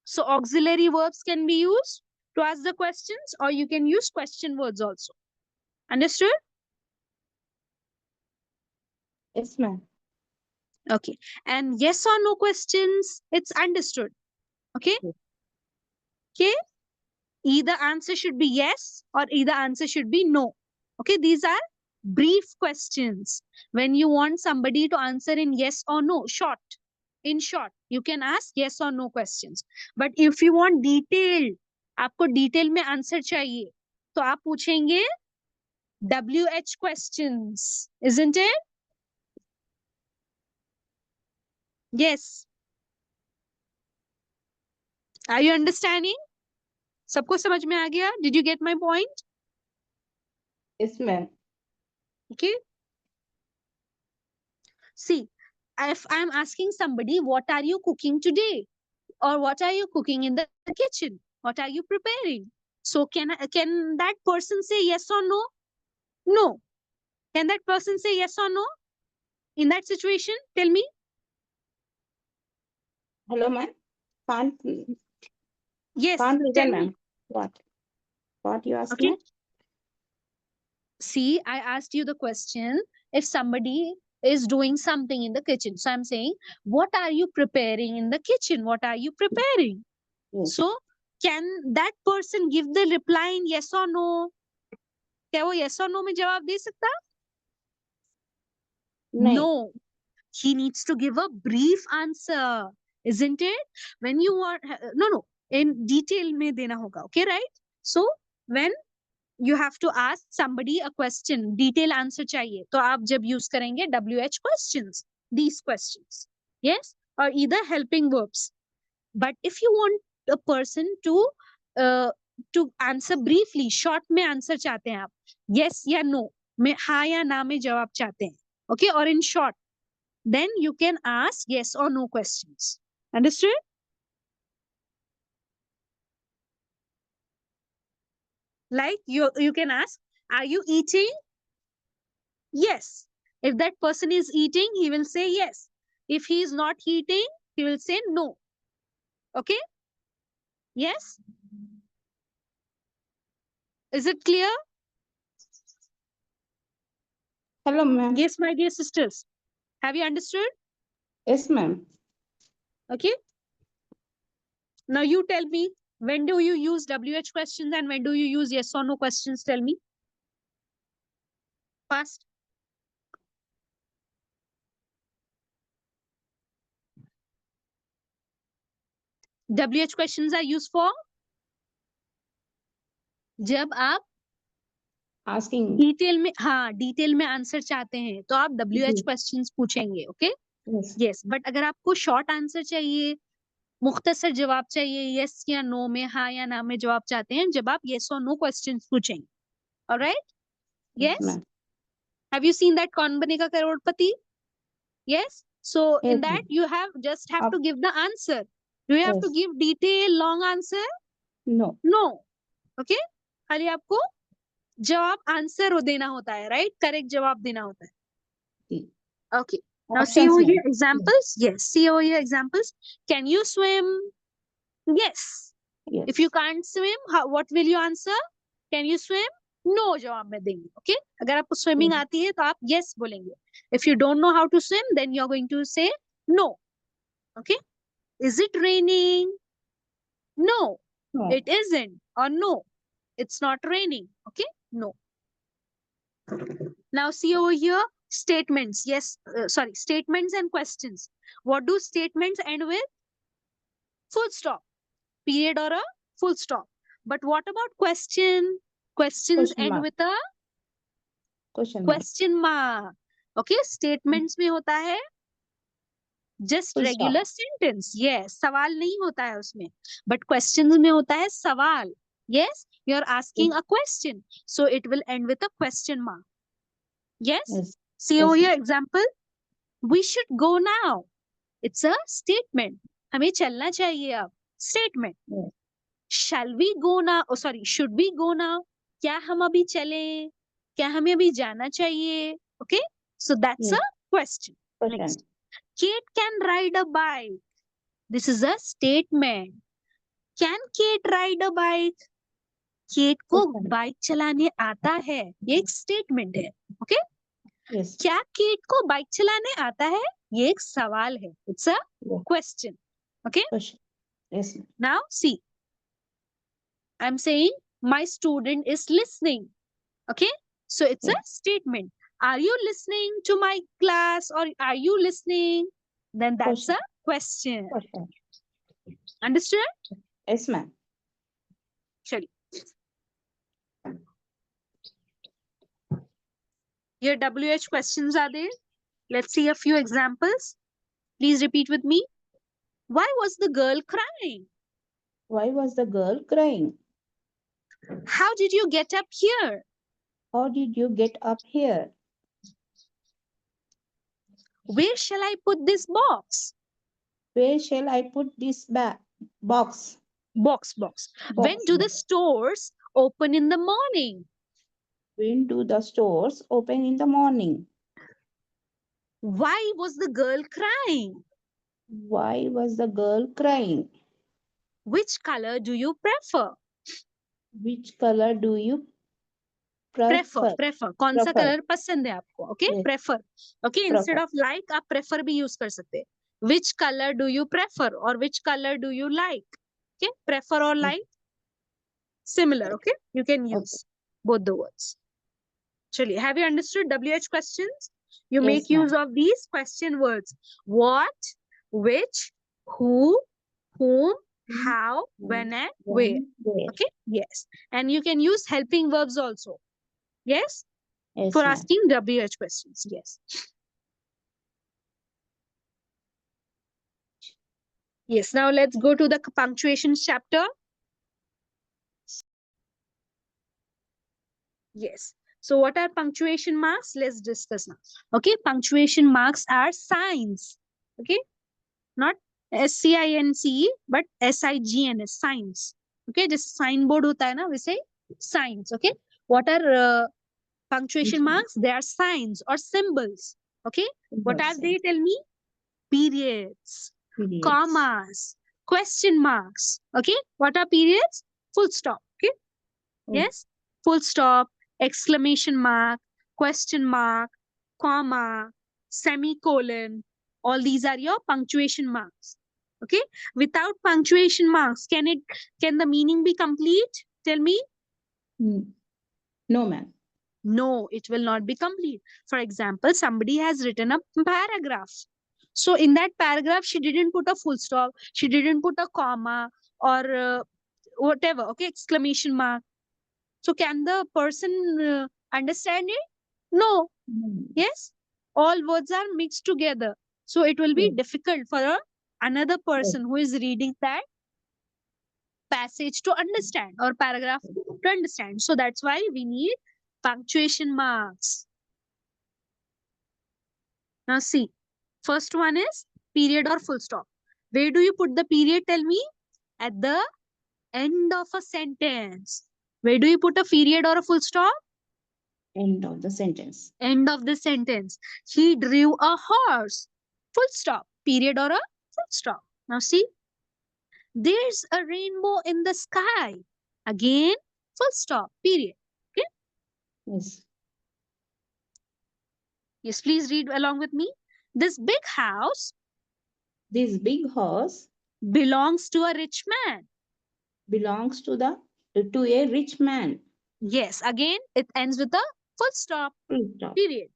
So auxiliary verbs can be used to ask the questions, or you can use question words also. Understood? Yes, ma'am. Okay. And yes or no questions, it's understood. Okay. Yes. Okay. Either answer should be yes or either answer should be no. Okay. These are brief questions. When you want somebody to answer in yes or no, short. In short, you can ask yes or no questions. But if you want detailed, आपको detail में answer चाहिए, तो आप पूछेंगे WH questions, isn't it? Yes. Are you understanding? सबको समझ में आ गया? Did you get my point? Yes, ma'am. Okay. See, if I'm asking somebody, what are you cooking today? Or what are you cooking in the kitchen? What are you preparing? So can that person say yes or no? No. Can that person say yes or no? In that situation, tell me. Hello, ma'am. Can't Yes. can't Tell listen, me. ma'am. What? What you asked Okay. me? See, I asked you the question. If somebody is doing something in the kitchen, so I'm saying, what are you preparing in the kitchen? What are you preparing? Yes. So can that person give the reply in yes or no? क्या वो yes or no में जवाब दे सकता? नहीं. No. He needs to give a brief answer, isn't it? When you want, no, in detail में देना होगा, okay, right? So when you have to ask somebody a question, detail answer चाहिए, तो आप जब use करेंगे WH questions, these questions, yes, or either helping verbs. But if you want a person to answer briefly, short में answer चाहते हैं आप, yes या no, में हाँ या ना में जवाब चाहते हैं, okay, or in short, then you can ask yes or no questions. Understood? Like you can ask, are you eating? Yes. If that person is eating, he will say yes. If he is not eating, he will say no. Okay? Yes? Is it clear? Hello, ma'am. Yes, my dear sisters. Have you understood? Yes, ma'am. Okay. Now you tell me, when do you use WH questions and when do you use yes or no questions? Tell me. Fast. WH questions are used for जब आप Asking. Detail में answer चाहते हैं तो आप WH questions पूछेंगे. Okay. Yes. Yes. But अगर आपको शॉर्ट आंसर चाहिए, मुख्तसर जवाब चाहिए, यस या नो में, हाँ या ना में जवाब चाहते हैं, जब आप यस और नो क्वेश्चंस पूछेंगे. Alright. Yes, yes. ma'am. Have you seen that कौन बनेगा करोड़पति? Yes. So Yes, in that ma'am. you just have to give the answer. Do you have to Yes. give detail long answer? No. No. Okay. खाली आपको जवाब answer देना होता है, right? Correct जवाब देना होता है. See. Okay. Now see Options, over ma'am. here examples. Yes. See over here examples. Can you swim? Yes. Yes. If you can't swim, what will you answer? Can you swim? No जवाब में देंगे. Okay. अगर आपको swimming Mhm. आती है तो आप yes बोलेंगे. If you don't know how to swim, then you're going to say no. Okay. Is it raining? No, No. it isn't. Or no, it's not raining. Okay. No. Now see over here statements. Yes. Sorry. Statements and questions. What do statements end with? Full stop, period, or a full stop. But what about question? Questions Question end mark. with a Question mark. question mark. Okay. Statements में होता है just Full regular stop. sentence. Yes. सवाल नहीं होता है उसमें. But questions में होता है सवाल. Yes. You're asking a question. So it will end with a question mark. Yes. Yes. See Yes, over here ma'am. example. We should go now. It's a statement. हमें चलना चाहिए अब. Statement. Yes. Shall we go now? Oh, sorry. Should we go now? क्या हम अभी चलें? क्या हमें अभी जाना चाहिए? Okay. So that's Yes. a question. Question. Next. Kate can ride a bike. This is a statement. Can Kate ride a bike? Kate को Question. बाइक चलाने आता है. ये एक स्टेटमेंट है. ओके. Yes. क्या केट को बाइक चलाने आता है? ये एक सवाल है. It's a Yeah. question. Okay. Question. Yes, ma'am. Now see. I'm saying my student is listening. Okay. So it's a Yes. statement. Are you listening to my class or are you listening? Then that's Question. a question. Question. Understood? Yes, ma'am. चलिए. Here WH questions are there. Let's see a few examples. Please repeat with me. Why was the girl crying? Why was the girl crying? How did you get up here? How did you get up here? Where shall I put this box? Where shall I put this box? Box. When do the Box. stores open in the morning? When do the stores open in the morning? Why was the girl crying? Why was the girl crying? Which color do you prefer? Which color do you prefer? Prefer. कौन सा Prefer. Colour पसंद है आपको? Okay. Yes. Prefer. Okay. Prefer. Instead of like, आप prefer भी use कर सकते हैं. Which color do you prefer or which color do you like? Okay. Prefer or like? Similar. Okay. You can use both the words. Chaliye. Have you understood WH questions? You Yes, make ma'am. use of these question words. What, which, who, whom, how, when, and where. Where? Okay. Yes. And you can use helping verbs also. Yes. Yes, For ma'am. asking WH questions. Yes. Yes. Now let's go to the punctuation chapter. Yes. So what are punctuation marks? Let's discuss now. Okay, punctuation marks are signs. Okay, not SCINCE, but SIGNS, signs. Okay, just sign board hota hai na, we say signs. Okay, what are punctuation marks? They are signs or symbols. Okay, what are they? Tell me. Periods, commas, question marks. Okay, what are periods? Full stop. Okay, yes, full stop, exclamation mark, question mark, comma, semicolon. All these are your punctuation marks. Okay, without punctuation marks, can the meaning be complete? Tell me. No, ma'am. No, it will not be complete. For example, somebody has written a paragraph. So in that paragraph, she didn't put a full stop, she didn't put a comma or whatever, okay, exclamation mark. So can the person understand it? No. Yes. All words are mixed together. So it will be Yes. difficult for another person who is reading that passage to understand or paragraph to understand. So that's why we need punctuation marks. Now see, first one is period or full stop. Where do you put the period? Tell me. At the end of a sentence. Where do you put a period or a full stop? End of the sentence. End of the sentence. He drew a horse. Full stop. Period or a full stop. Now see. There's a rainbow in the sky. Again, full stop. Period. Okay. Yes. Yes, please read along with me. This big house This big house belongs to a rich man. belongs to a rich man. Yes, again, it ends with a full stop. Full stop. Period.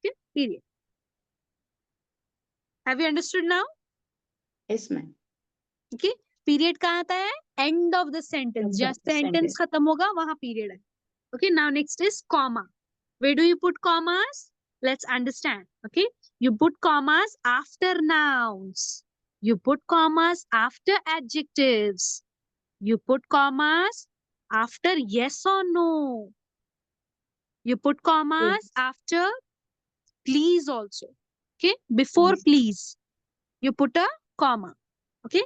Okay. Period. Have you understood now? Yes, ma'am. Okay. Period कहाँ आता है? End of the sentence. End of Just the sentence sentence. खत्म होगा वहाँ period है. Okay. Now next is comma. Where do you put commas? Let's understand. Okay. You put commas after nouns. You put commas after adjectives. You put commas after yes or no. You put commas Yes. after please also. Okay. Before Yes. please, you put a comma. Okay.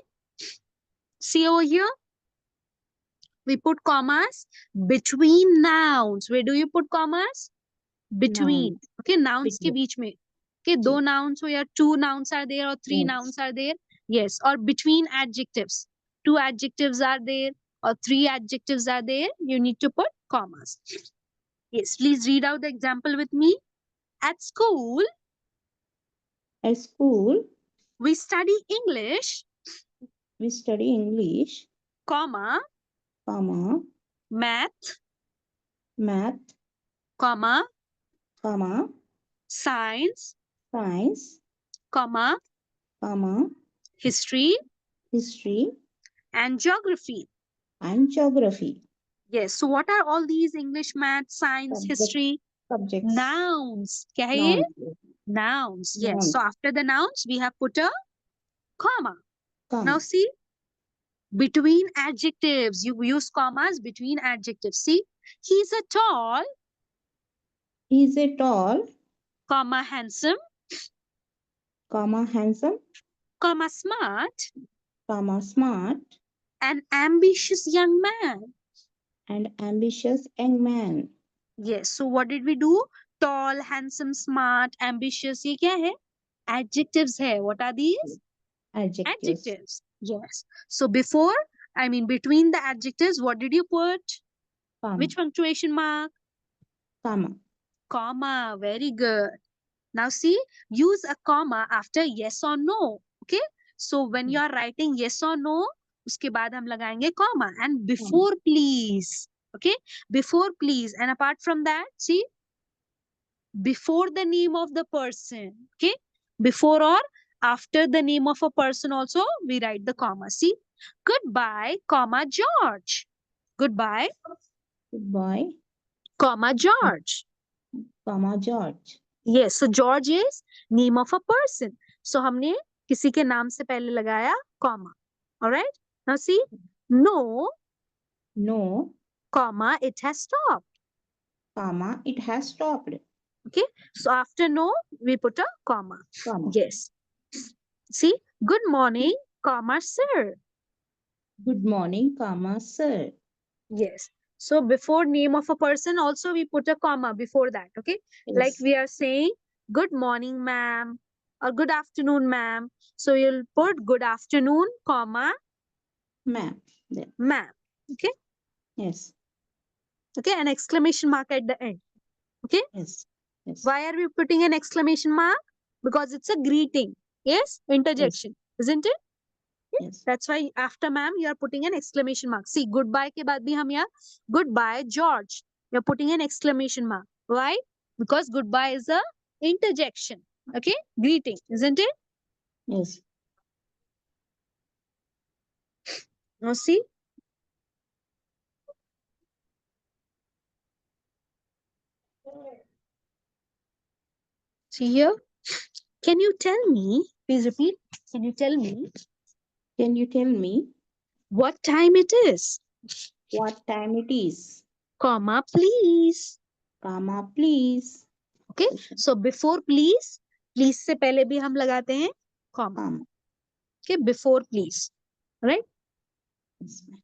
See over here. We put commas between nouns. Where do you put commas? Between. Noun. Okay. Nouns के Between. बीच में. Okay. दो nouns हो या two nouns are there or three Yes. nouns are there. Yes. Or between adjectives. Two adjectives are there or three adjectives are there. You need to put commas. Yes. Please read out the example with me. At school, At school, we study English, we study English, comma, comma, math, math, comma, comma, science, science, comma, comma, history, history, and geography. and geography. Yes. So what are all these? English, math, science, Subject- history? Subjects. Nouns. क्या है ये? Nouns. Nouns. Yes. Nouns. So after the nouns, we have put a comma. Comma. Now see, between adjectives, you use commas between adjectives. See, he's a tall, He is a tall, comma, handsome, comma, handsome, comma, smart, comma, smart, and ambitious young man. and ambitious young man. Yes. So what did we do? Tall, handsome, smart, ambitious. ये क्या है? Adjectives है. What are these? Adjectives. Adjectives. Yes. So between the adjectives, what did you put? Comma. Which punctuation mark? Comma. Comma. Very good. Now see, use a comma after yes or no. Okay. So when you are writing yes or no, उसके बाद हम लगाएंगे comma and before please. Okay. Before please. And apart from that, see, before the name of the person. Okay. Before or after the name of a person also, we write the comma. See, goodbye, comma, George. Goodbye, Goodbye, comma, George. comma, George. Yes, so George is name of a person. So हमने किसी के नाम से पहले लगाया comma. All right. Now see, no, No, comma, it has stopped. comma, it has stopped, So after no, we put a comma. comma. Yes. See, good morning, comma, sir. Good morning, comma, sir. Yes. So before name of a person, also we put a comma before that. Okay. Like Yes, we are saying, good morning, ma'am, or good afternoon, ma'am. So you'll put good afternoon, comma, ma'am. There. ma'am. Okay. Yes, Okay. An exclamation mark at the end. yes, yes, Why are we putting an exclamation mark? Because it's a greeting. Yes. Interjection. Isn't it? yes. That's why after ma'am, you are putting an exclamation mark. See, goodbye ke baad bhi hum yahan, goodbye, George. You're putting an exclamation mark. Why? Because goodbye is a interjection. Okay? Greeting, isn't it? Yes. Now see. See here. Can you tell me, please repeat. Can you tell me Can you tell me what time it is? what time it is? Comma, please. Comma, please. Okay? Question. So before please से पहले भी हम लगाते हैं comma. Comma. Okay? Before please. Right? Yes, ma'am.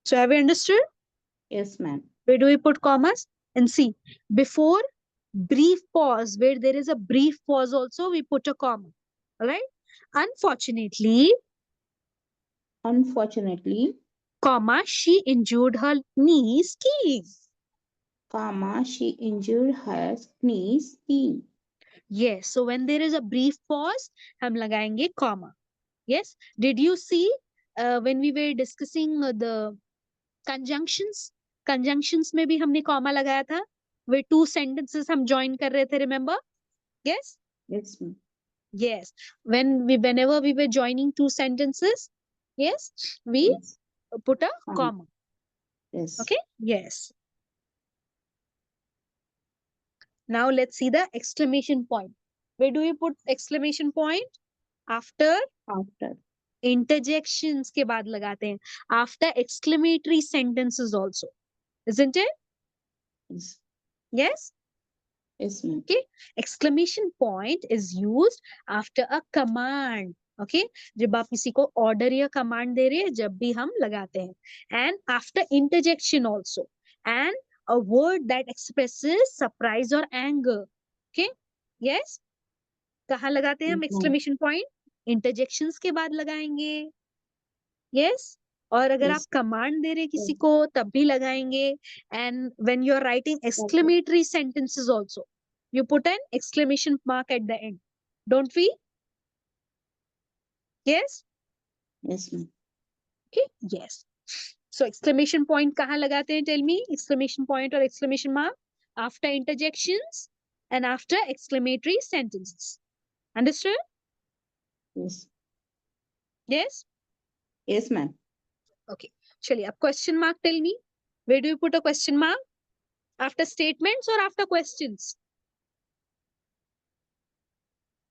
So have you understood? Yes, ma'am. Where do we put commas? And see, before brief pause, where there is a brief pause also, we put a comma. All right? Unfortunately, Unfortunately, comma, she injured her knee skiing. comma, she injured her knee skiing. Yes. So when there is a brief pause, हम लगाएंगे comma. Yes. Did you see when we were discussing the conjunctions? Conjunctions में भी हमने comma लगाया था. Where two sentences हम join कर रहे थे, remember? Yes. Yes, ma'am. Yes. Whenever we were joining two sentences, yes, we Yes. put a Comma. comma. Yes. Okay. Yes. Now let's see the exclamation point. Where do we put exclamation point? After After. interjections के बाद लगाते हैं. After exclamatory sentences also. Isn't it? Yes. Yes. Yes, ma'am. Okay. Exclamation point is used after a command. Okay. जब आप किसी को order या command दे रहे हैं, जब भी हम लगाते हैं. And after interjection also. And a word that expresses surprise or anger. Okay. Yes. कहाँ लगाते हैं हम Yes, ma'am. exclamation point? Interjections के बाद लगाएंगे. Yes. और अगर आप Yes. कमांड दे रहे किसी Yes. को तब भी लगाएंगे. And when you are writing exclamatory sentences also, you put an exclamation mark at the end, don't we? Yes. Yes, ma'am. Okay. Yes. So exclamation point कहाँ लगाते हैं? Tell me. Exclamation point or exclamation mark after interjections and after exclamatory sentences. Understood? Yes. Yes. Yes, ma'am. Okay. चलिए अब question mark tell me. Where do you put a question mark? After statements or after questions?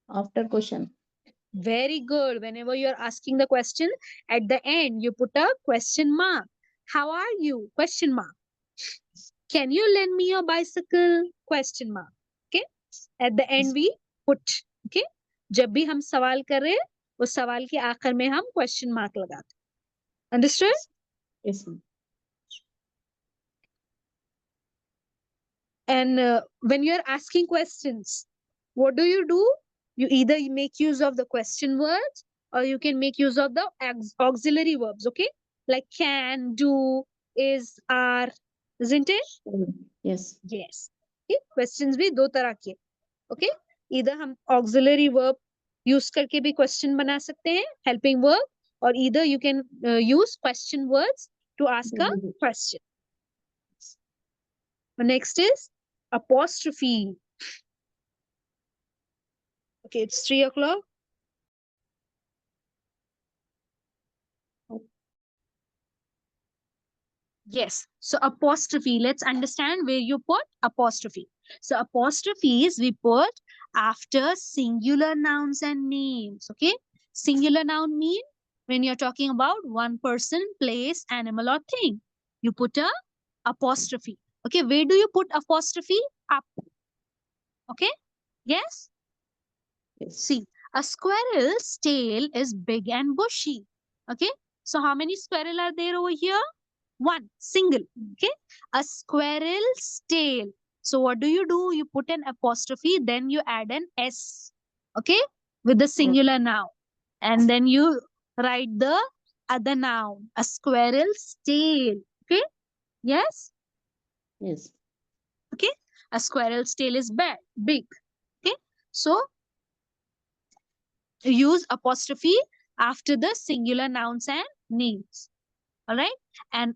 After question. Very good. Whenever you're asking the question, at the end, you put a question mark. How are you? Question mark. Can you lend me your bicycle? Question mark. Okay. At the end, we put. Okay. जब भी हम सवाल कर रहे हैं, उस सवाल के आखिर में हम question mark लगाते हैं. Understood? Yes, ma'am. And when you're asking questions, what do? You either make use of the question words or you can make use of the auxiliary verbs, okay? Like can, do, is, are, isn't it? Yes. Yes. Okay? Questions भी दो तरह के, okay? Either हम auxiliary verb use करके भी question बना सकते हैं, helping verb, or either you can use question words to ask a question. The next is apostrophe. Okay, it's 3 o'clock. Yes. So apostrophe, let's understand where you put apostrophe. So apostrophes we put after singular nouns and names. Okay. Singular noun mean when you're talking about one person, place, animal, or thing. You put a apostrophe. Okay, where do you put apostrophe? Up. Okay, yes. Yes. See, a squirrel's tail is big and bushy. Okay, so how many squirrel are there over here? One, single. Okay, a squirrel's tail. So what do? You put an apostrophe, then you add an S. Okay, with the singular noun, and then you write the other noun. A squirrel's tail. Okay, yes. Yes. Okay, a squirrel's tail is big. Okay, so use apostrophe after the singular nouns and names. All right, and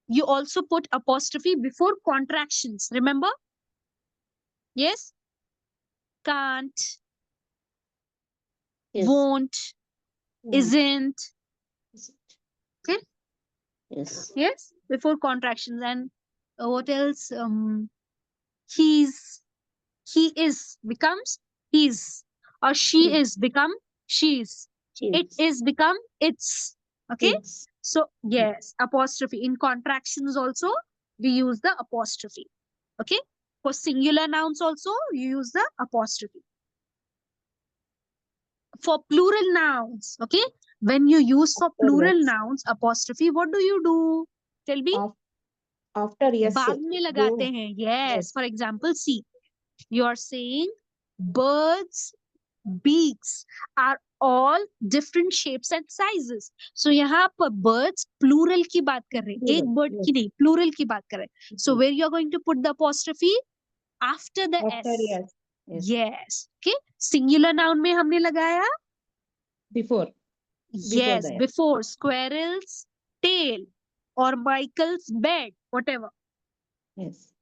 you also put apostrophe before contractions. Remember? Yes, can't, Yes. won't, isn't. Yes. Okay, Yes. yes, before contractions. And what else? He's, he is becomes he's, or she Yes. is become she's. It Yes. is become it's. Okay, It's so yes, apostrophe in contractions also we use the apostrophe. Okay, for singular nouns also you use the apostrophe. For plural nouns, okay, when you use for after plural yes. nouns apostrophe, what do? Tell me. Af- After yes. बाद में लगाते You. हैं. Yes, Yes. for example, see, you are saying birds beaks are all different shapes and sizes. So यहाँ पर birds plural की बात कर रहे हैं, एक Plural, bird yes. की नहीं, plural की बात कर रहे हैं. So where you are going to put the apostrophe? After the After S. yes. Yes. Yes. Okay. Singular noun में हमने लगाया. Before. Yes, the S. before squirrel's tail or Michael's bed, whatever. Yes.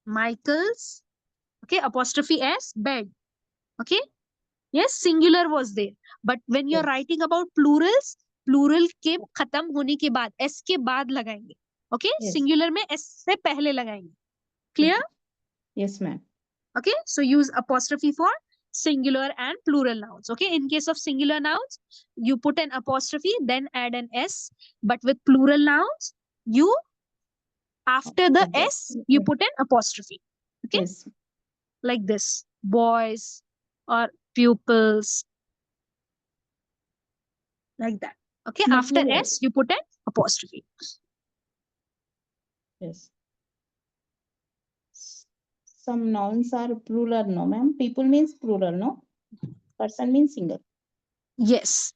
Michael's, okay, apostrophe S, bed. Okay. Yes, singular was there. But when you're Yes. writing about plurals, plural के खत्म होने के बाद S के बाद लगाएंगे. Okay, Yes. singular में S से पहले लगाएंगे. Clear? Yes, ma'am. Okay, so use apostrophe for singular and plural nouns. Okay, in case of singular nouns, you put an apostrophe, then add an S. But with plural nouns, you after the After S, you put an apostrophe. Okay, Yes. like this: boys or pupils, like that. Okay, No, after plural. S, you put an apostrophe. Yes. Some nouns are plural, no, ma'am. People means plural, no? Person means single. Yes.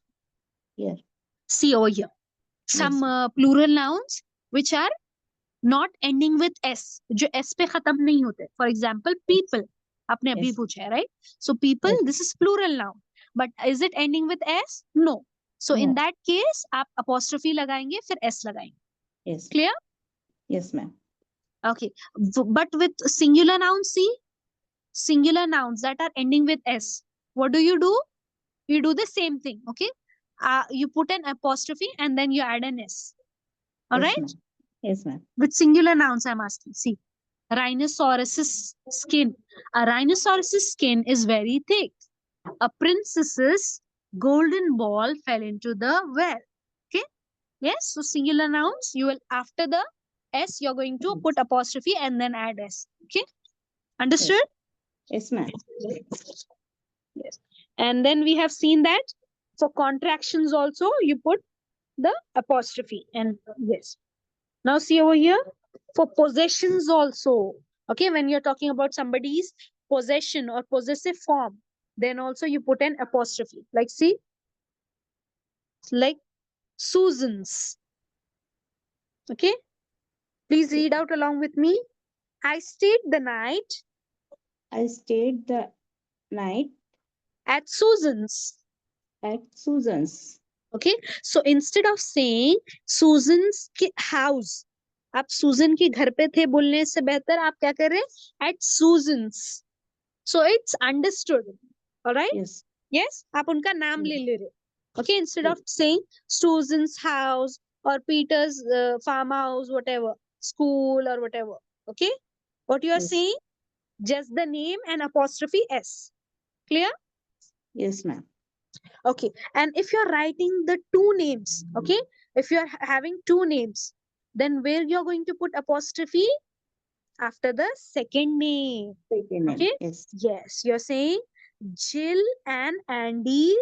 Here. See over here. Some Yes. plural nouns which are not ending with S, जो S पे खत्म नहीं होते. For example, people. आपने अभी Yes. पूछा है, right? So people, Yes. this is plural noun. But is it ending with S? No. So in No. that case, आप apostrophe लगाएंगे, फिर S लगाएंगे. Yes. Clear? Yes, ma'am. Okay. But with singular nouns, see, singular nouns that are ending with S, what do? You do the same thing. Okay. You put an apostrophe and then you add an S. All Yes, right. ma'am. Yes, ma'am. With singular nouns, I'm asking. See, rhinoceros's skin. A rhinoceros's skin is very thick. A princess's golden ball fell into the well. Okay. Yes. So singular nouns, you will after the S, you're going to put apostrophe and then add S. Okay. Understood? Yes, ma'am. Yes. And then we have seen that for contractions also, you put the apostrophe and yes. Now see over here, for possessions also. Okay, when you're talking about somebody's possession or possessive form, then also you put an apostrophe. Like see, like Susan's. Okay, please read out along with me. I stayed the night I stayed the night at Susan's. at Susan's. Okay, so instead of saying Susan's house, आप सुजन के घर पे थे बोलने से बेहतर आप क्या कर रहे हैं? At Susan's. So it's understood. All right? Yes. Yes, आप उनका नाम ले ले रहे. Okay, instead of Yes. saying Susan's house or Peter's farmhouse, whatever, school or whatever. Okay, what you are Yes. saying? Just the name and apostrophe S. Clear? Yes, ma'am. Okay, and if you're writing the two names, okay, if you're having two names, Then where you're going to put apostrophe? After the second name. Second name. Okay. Yes. Yes, you're saying Jill and Andy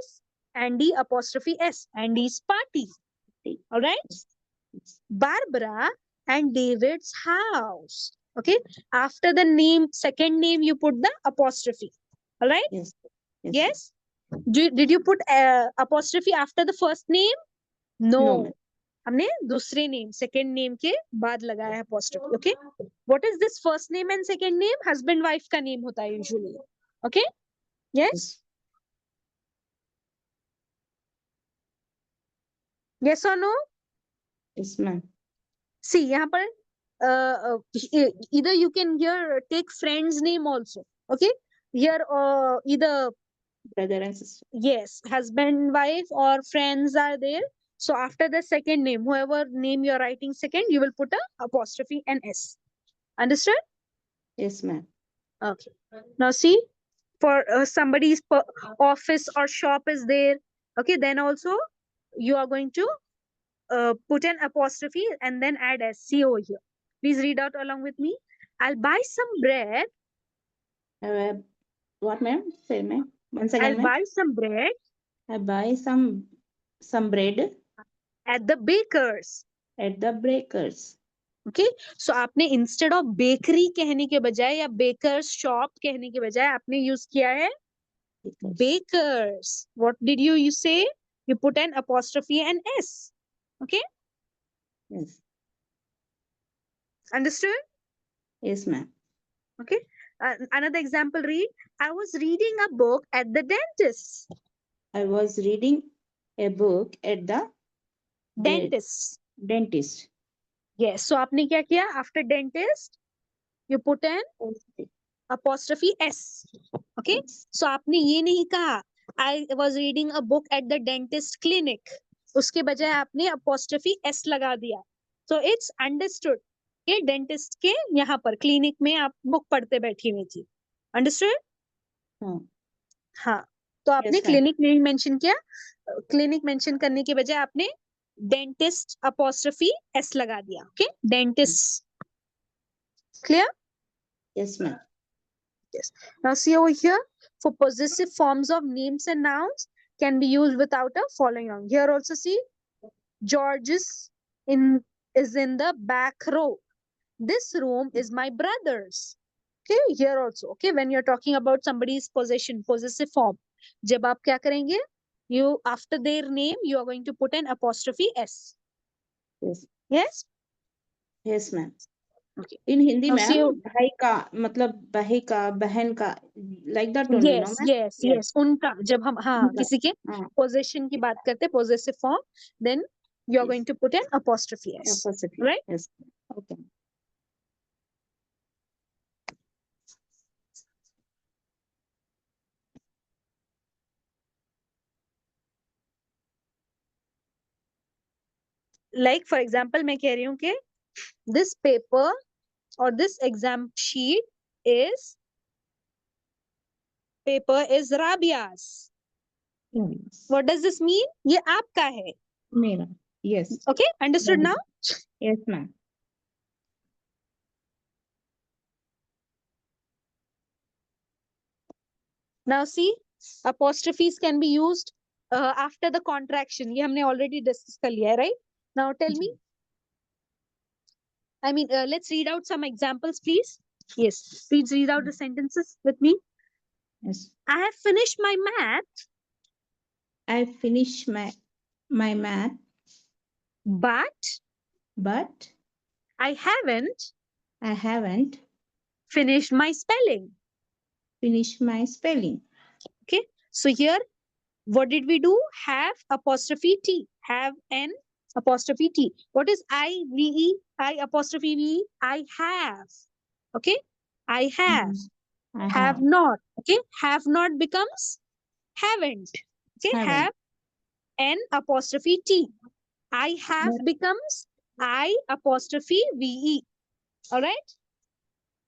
apostrophe S, Andy's party. All right. Yes. Yes. Barbara and David's house. Okay. After the name, second name, you put the apostrophe. All right. Yes. Yes. Did you put apostrophe after the first name? No, No. ma'am. हमने दूसरे name second name के बाद लगाया है apostrophe. Okay. What is this first name and second name? Husband wife का name होता है usually. Okay. Yes. Yes or no? Yes, ma'am. See, यहाँ पर either you can here take friend's name also. Okay. Here either Brother and sister. yes, husband, wife, or friends are there. So after the second name, whoever name you're writing second, you will put a apostrophe and S. Understood? Yes, ma'am. Okay. Now see, for somebody's office or shop is there. Okay, then also you are going to put an apostrophe and then add SC over here. Please read out along with me. I'll buy some bread. What, ma'am? Say, ma'am. Once I'll again, ma'am. buy some bread I buy some bread at the baker's. at the baker's. Okay so आपने instead of bakery कहने के बजाय या bakers shop कहने के बजाय आपने use किया है Baker's. bakers. What did you say? You put an apostrophe and S. Okay, Yes. understood? Yes, ma'am. Okay. Another example, read. I was reading a book at the dentist. I was reading a book at the Dentist. dentist. Yes. So आपने क्या किया? After dentist, you put an apostrophe S. Okay. Yes. So आपने ये नहीं कहा I was reading a book at the dentist clinic. उसके बजाय आपने apostrophe S लगा दिया. So it's understood कि dentist के यहाँ पर clinic में आप book पढ़ते बैठी हुई थी. Understood? हाँ. हाँ. तो आपने Yes, ma'am. clinic नहीं mention किया. Clinic mention करने के बजाय आपने dentist apostrophe S लगा दिया. Okay? Dentist. Clear? Yes, ma'am. Yes. Now see over here, for possessive forms of names and nouns can be used without a following noun. Here also see, George is in the back row. This room is my brother's. Okay, here also. Okay, when you're talking about somebody's possession, possessive form, जब आप क्या करेंगे? You after their name, you are going to put an apostrophe S. Yes. Yes. Yes, ma'am. Okay. In Hindi, Now ma'am, see, भाई का मतलब बहन का बहन का like that only, no, yes, ma'am? yes, yes. उनका जब हम हाँ उनका, किसी के हाँ. possession की बात करते हैं possessive form, then you are Yes. going to put an apostrophe S. Apostrophe. Right? Yes. Okay. Like for example, मैं कह रही हूँ कि this paper or this exam sheet is Rabia's. Yes. What does this mean? ये आपका है. मेरा. Yes. Okay, understood now? Yes, ma'am. Now see, apostrophes can be used after the contraction. ये हमने already discuss कर लिया है, right? Now tell me. I mean, let's read out some examples, please. Yes, please read out the sentences with me. Yes. I have finished my math, I finished my math, but I haven't finished my spelling. finished my spelling. Okay, so here, what did we do? Have apostrophe T. Have an apostrophe T. What is I-V-E? I apostrophe V-E? I have. Okay, I have. I Have not. Okay, have not becomes haven't. Okay, Haven't. have an apostrophe T. I have Yeah. becomes I apostrophe VE. All right.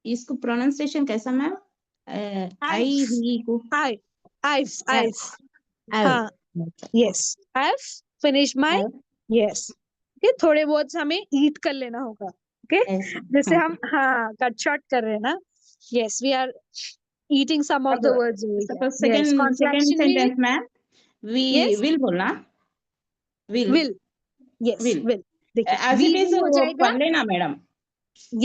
इसको pronunciation कैसा ma'am? I ही को. I've. I've. Yes. I've finished my. I've. Yes. Okay, थोड़े बहुत हमें ईट कर लेना होगा. Okay, Yes. जैसे हम हाँ कट शॉर्ट कर रहे हैं ना. Yes, we are eating some of the words over here. Suppose Yes, second contraction में sentence, ma'am. We Yes. will बोलना. will. Yes, Will. will. देखिए As we it is will हो वो जाएगा. पढ़ लेना मैडम.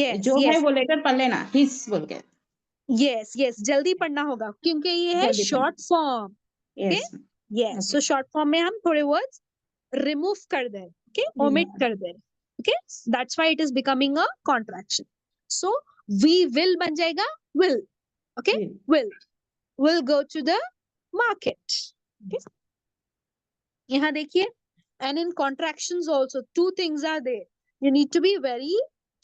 Yes, जो है yes, वो लेटर पढ़ लेना. His बोल के. yes, yes. जल्दी पढ़ना होगा क्योंकि ये है जल्दी पढ़ना. short form. Yes. Yes, Okay. so short form में हम थोड़े words remove कर दें. Okay, omit Remove. कर दें. Okay, that's why it is becoming a contraction. So we will बन जाएगा will. Okay, Will. will go to the market. Okay, यहाँ देखिए. And in contractions also two things are there. You need to be very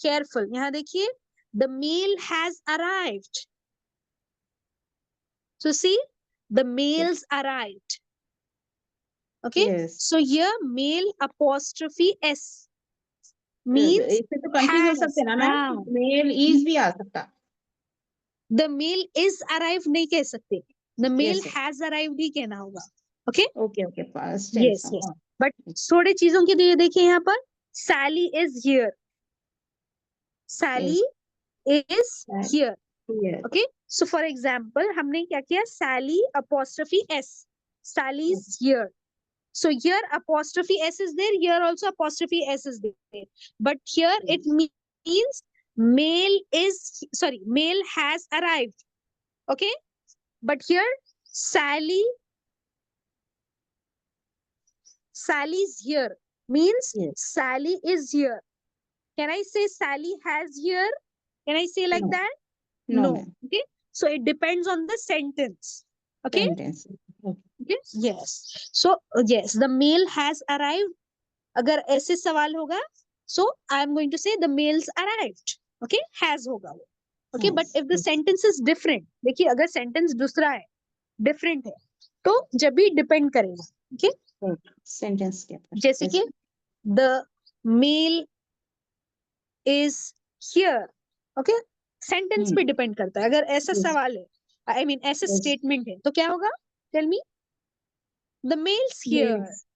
careful. यहाँ देखिए, the mail has arrived. So see, the mails arrived. Okay, Yes. so here mail apostrophe s means इससे तो confuse हो has. सकते हैं ना ma'am. हाँ. Mail is भी आ सकता. The mail is arrived नहीं कह सकते. The mail Yes, sir. has arrived ही कहना होगा. Okay. Okay, okay. Past Yes, tense. yes. But थोड़े चीजों के लिए देखिए यहाँ पर Sally is here. Sally is here. Yes. Okay. So for example, हमने क्या किया? Sally apostrophe s. Sally is here. So here apostrophe s is there. Here also apostrophe s is there. But here it means mail has arrived. Okay. But here Sally's here means Yes. Sally is here. Can I say Sally has here? Can I say like No. that? No, ma'am. Okay. So it depends on the sentence. Okay. Sentence. Okay. Okay. Yes. So yes, the mail has arrived. अगर ऐसे सवाल होगा, so I am going to say the mails arrived. Okay, has होगा वो. Okay, but Has, if the yes. sentence is different, देखिए अगर sentence दूसरा है, different है, तो जब भी depend करेगा. Okay, Sentence के ऊपर. जैसे Yes. कि the mail is here. Okay, sentence पे depend करता है. अगर ऐसा Yes. सवाल है, I mean ऐसा Yes. statement है, तो क्या होगा? Tell me. The mail's here. Mails.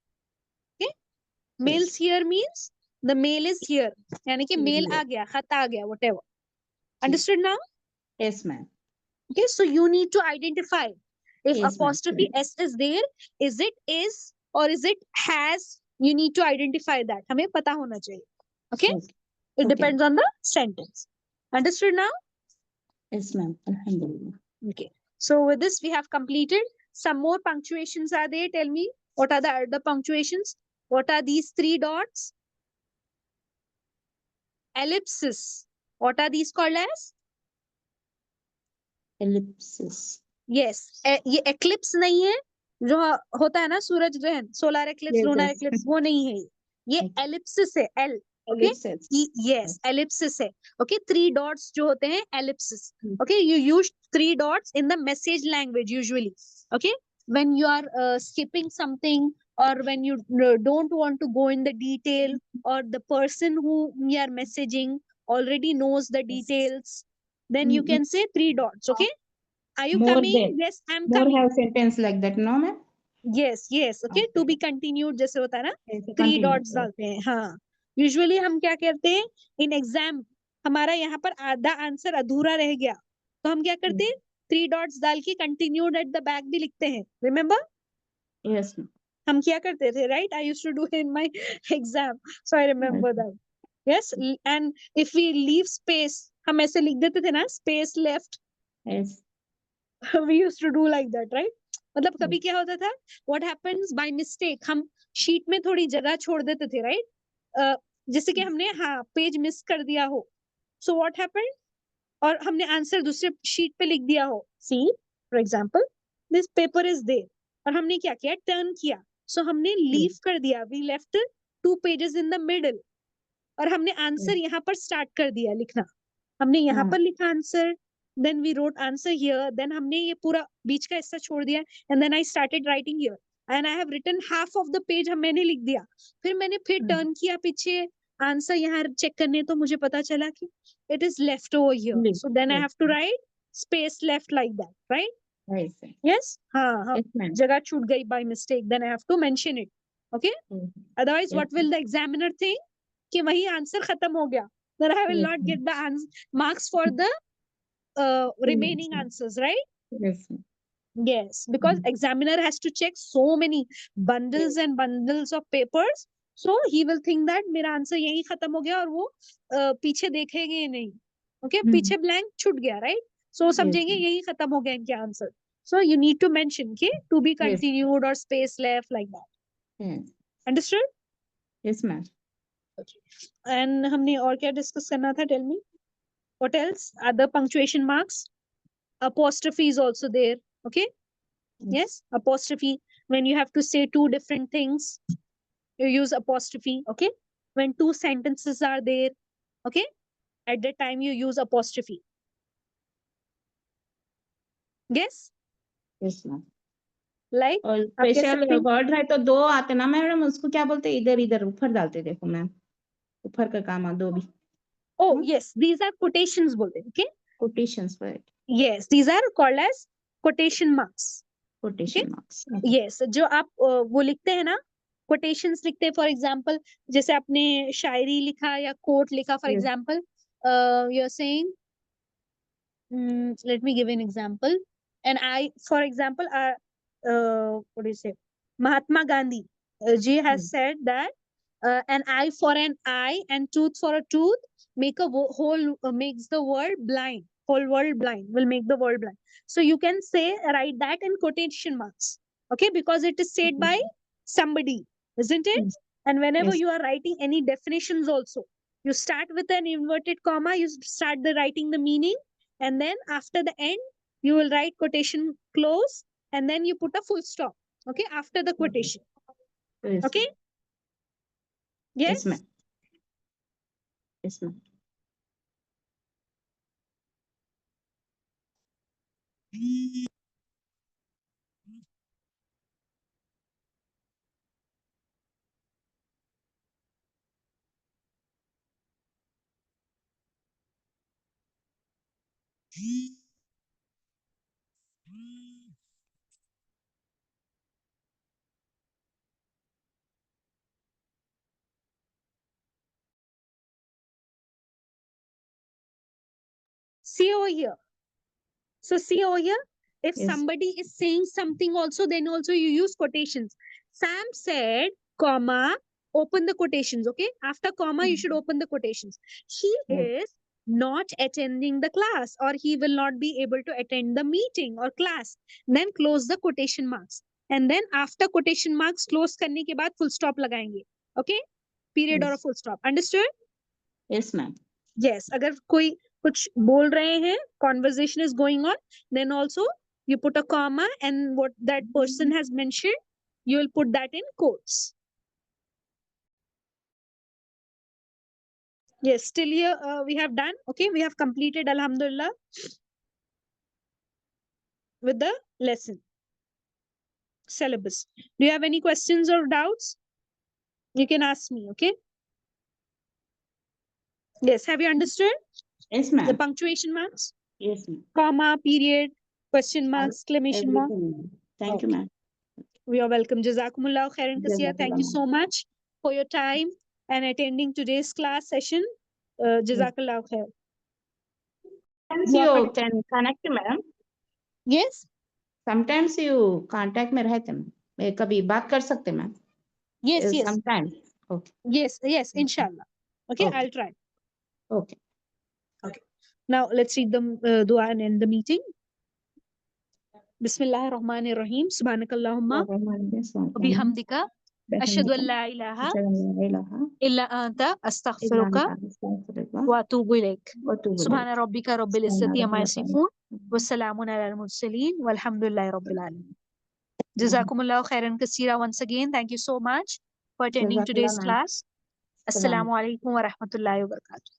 Mails here means the mail is here. यानी कि mail Here. आ गया, खत आ गया, whatever. Understood now? Yes, ma'am. Okay, so you need to identify if Yes, ma'am. apostrophe s is there, is it is or is it has? You need to identify that. हमें पता होना चाहिए. Okay? Okay. It Okay. depends on the sentence. Understood now? Yes, ma'am. Alhamdulillah. Okay. So with this, we have completed. Some more punctuations are there. Tell me, what are the other punctuations? What are these three dots? Ellipsis. What are these called as? Ellipsis. Yes. ये eclipse नहीं है जो होता है ना सूरज ग्रहण, solar eclipse, Yes, lunar yes. eclipse, वो नहीं है. ये Okay. ellipsis है. Okay? Ellipsis. Yes, ellipsis है. Okay, 3 dots जो होते हैं ellipsis. Hmm. Okay, you use 3 dots in the message language usually. Okay, when you are skipping something or when you don't want to go in the detail or the person who you are messaging already knows the details, then you can say 3 dots. Okay, are you More coming? than- Yes, I'm More coming. have sentence like that, no, ma'am? Yes, yes. Okay, to Okay. be continued जैसे होता है ना, Yes, 3 continue. Dots डालते हैं. हाँ, usually हम क्या करते हैं इन एग्जाम, हमारा यहाँ पर आधा आंसर अधूरा रह गया तो हम क्या करते हैं 3 डॉट्स डाल के कंटिन्यूड एट द बैक भी लिखते हैं. Remember Yes, ma'am. हम क्या करते थे? Right, I used to do in my exam, so I remember that. Yes, and if we leave space, हम ऐसे लिख देते थे ना, space left. Yes. We used to do like that, right? मतलब कभी क्या होता था, what happens by mistake, हम शीट में थोड़ी जगह छोड़ देते थे, right? जैसे कि हमने हाँ पेज मिस कर दिया हो, so what happened? और हमने आंसर दूसरे शीट पे लिख दिया हो. See, for example, this paper is there. और हमने क्या किया? टर्न किया, so हमने लीव कर दिया. We left 2 pages in the middle. और हमने आंसर यहाँ पर स्टार्ट कर दिया लिखना. हमने यहाँ पर लिखा answer, then we wrote answer here, then हमने ये पूरा बीच का हिस्सा छोड़ दिया, and then I started writing here and I have written half of the page मैंने लिख दिया. फिर मैंने टर्न किया पीछे, आंसर यहाँ चेक करने, तो मुझे पता चला कि it is left over here. So then I have to write space left like that, right? Yes. Yes? हाँ हाँ, Yes, ma'am. जगह छूट गई by mistake, then I have to mention it. Okay. Otherwise, what will the examiner think? कि वही answer खत्म हो गया. Then I will Yes, not ma'am. get the marks for the remaining ma'am. answers, right? Yes, ma'am. Yes, because Mm. examiner has to check so many bundles and bundles of papers. So he will think that मेरा answer यही खत्म हो गया और वो पीछे देखेंगे ही नहीं. Okay, पीछे blank छूट गया, right? So समझेंगे ma'am. यही खत्म हो गया इनके answer. So you need to mention कि to be Yes. continued or space left like that. Yes. Understood? Yes, ma'am. And हमने और क्या discuss करना था? Tell me. What else? Other punctuation marks. Apostrophe is also there. Okay. Yes, apostrophe. When you have to say two different things, you use apostrophe. Okay. When two sentences are there, okay, at that time you use apostrophe. Yes, Yes, ma'am. like और आप कह special सकते हैं, word है तो दो आते ना मैडम, उसको क्या बोलते हैं? इधर इधर ऊपर डालते, देखो मैम, ऊपर का काम दो भी oh yes, these are quotations बोलते हैं. Okay. Quotations word, Yes, these are called as quotation marks. Quotation marks. Yes, जो आप वो लिखते हैं ना, quotations लिखते हैं. For example, जैसे आपने शायरी लिखा या quote लिखा. For Yes. example, you're saying, let me give an example. And I, for example, what do you say? Mahatma Gandhi ji has said that an eye for an eye and tooth for a tooth make a whole makes the world blind. Whole world blind will make the world blind. So you can say write that in quotation marks, okay? Because it is said by somebody, isn't it? Yes. And whenever Yes. you are writing any definitions, also you start with an inverted comma. You start the writing the meaning, and then after the end you will write quotation close, and then you put a full stop, okay, after the quotation. Yes. Okay. Yes, Yes, ma'am. Yes, ma'am. see over here. So see over here, if Yes. somebody is saying something also, then also you use quotations. Sam said, comma, open the quotations, okay? After comma, you should open the quotations. He Yes. is not attending the class, or he will not be able to attend the meeting or class. Then close the quotation marks. And then after quotation marks, close करने के बाद full stop लगाएंगे. Okay? Period or a Yes. full stop. Understood? Yes, ma'am. Yes, अगर कोई कुछ बोल रहे हैं, conversation is going on, then also you put a comma and what that person has mentioned, you will put that in quotes. Yes, still here we have done. Okay, we have completed, Alhamdulillah, with the lesson syllabus. Do you have any questions or doubts? You can ask me, okay? Yes, have you understood Yes, the ma'am. punctuation marks? Yes, ma'am. Comma, period, question mark, exclamation mark. Everything, ma'am. Thank you, Okay. ma'am. We are welcome. Jazakumullah khairan kaseera. Thank you Jazakallah. so much for your time and attending today's class session. Jazakallah khair. Sometimes दुआ you पढ़- can connect, madam. Yes, Sometimes you contact में रहते ma'am, कभी बात कर सकते ma'am. yes, yes, Sometimes. Okay. yes, yes, inshallah. Okay, Okay. I'll try. Okay. Now let's read the dua and end the meeting. Bismillahir Rahmanir Rahim. Subhanakallahumma wa bihamdika ashhadu an la ilaha illa anta astaghfiruka wa atubu ilaik. Subhana rabbika rabbil izzati amma yasifun wa salamun alal mursalin walhamdulillahi rabbil alamin. Jazakumullah khairan kaseera once again. Thank you so much for attending Jazakallah, today's ma'am. class. Assalamu alaikum wa rahmatullahi wa barakatuh.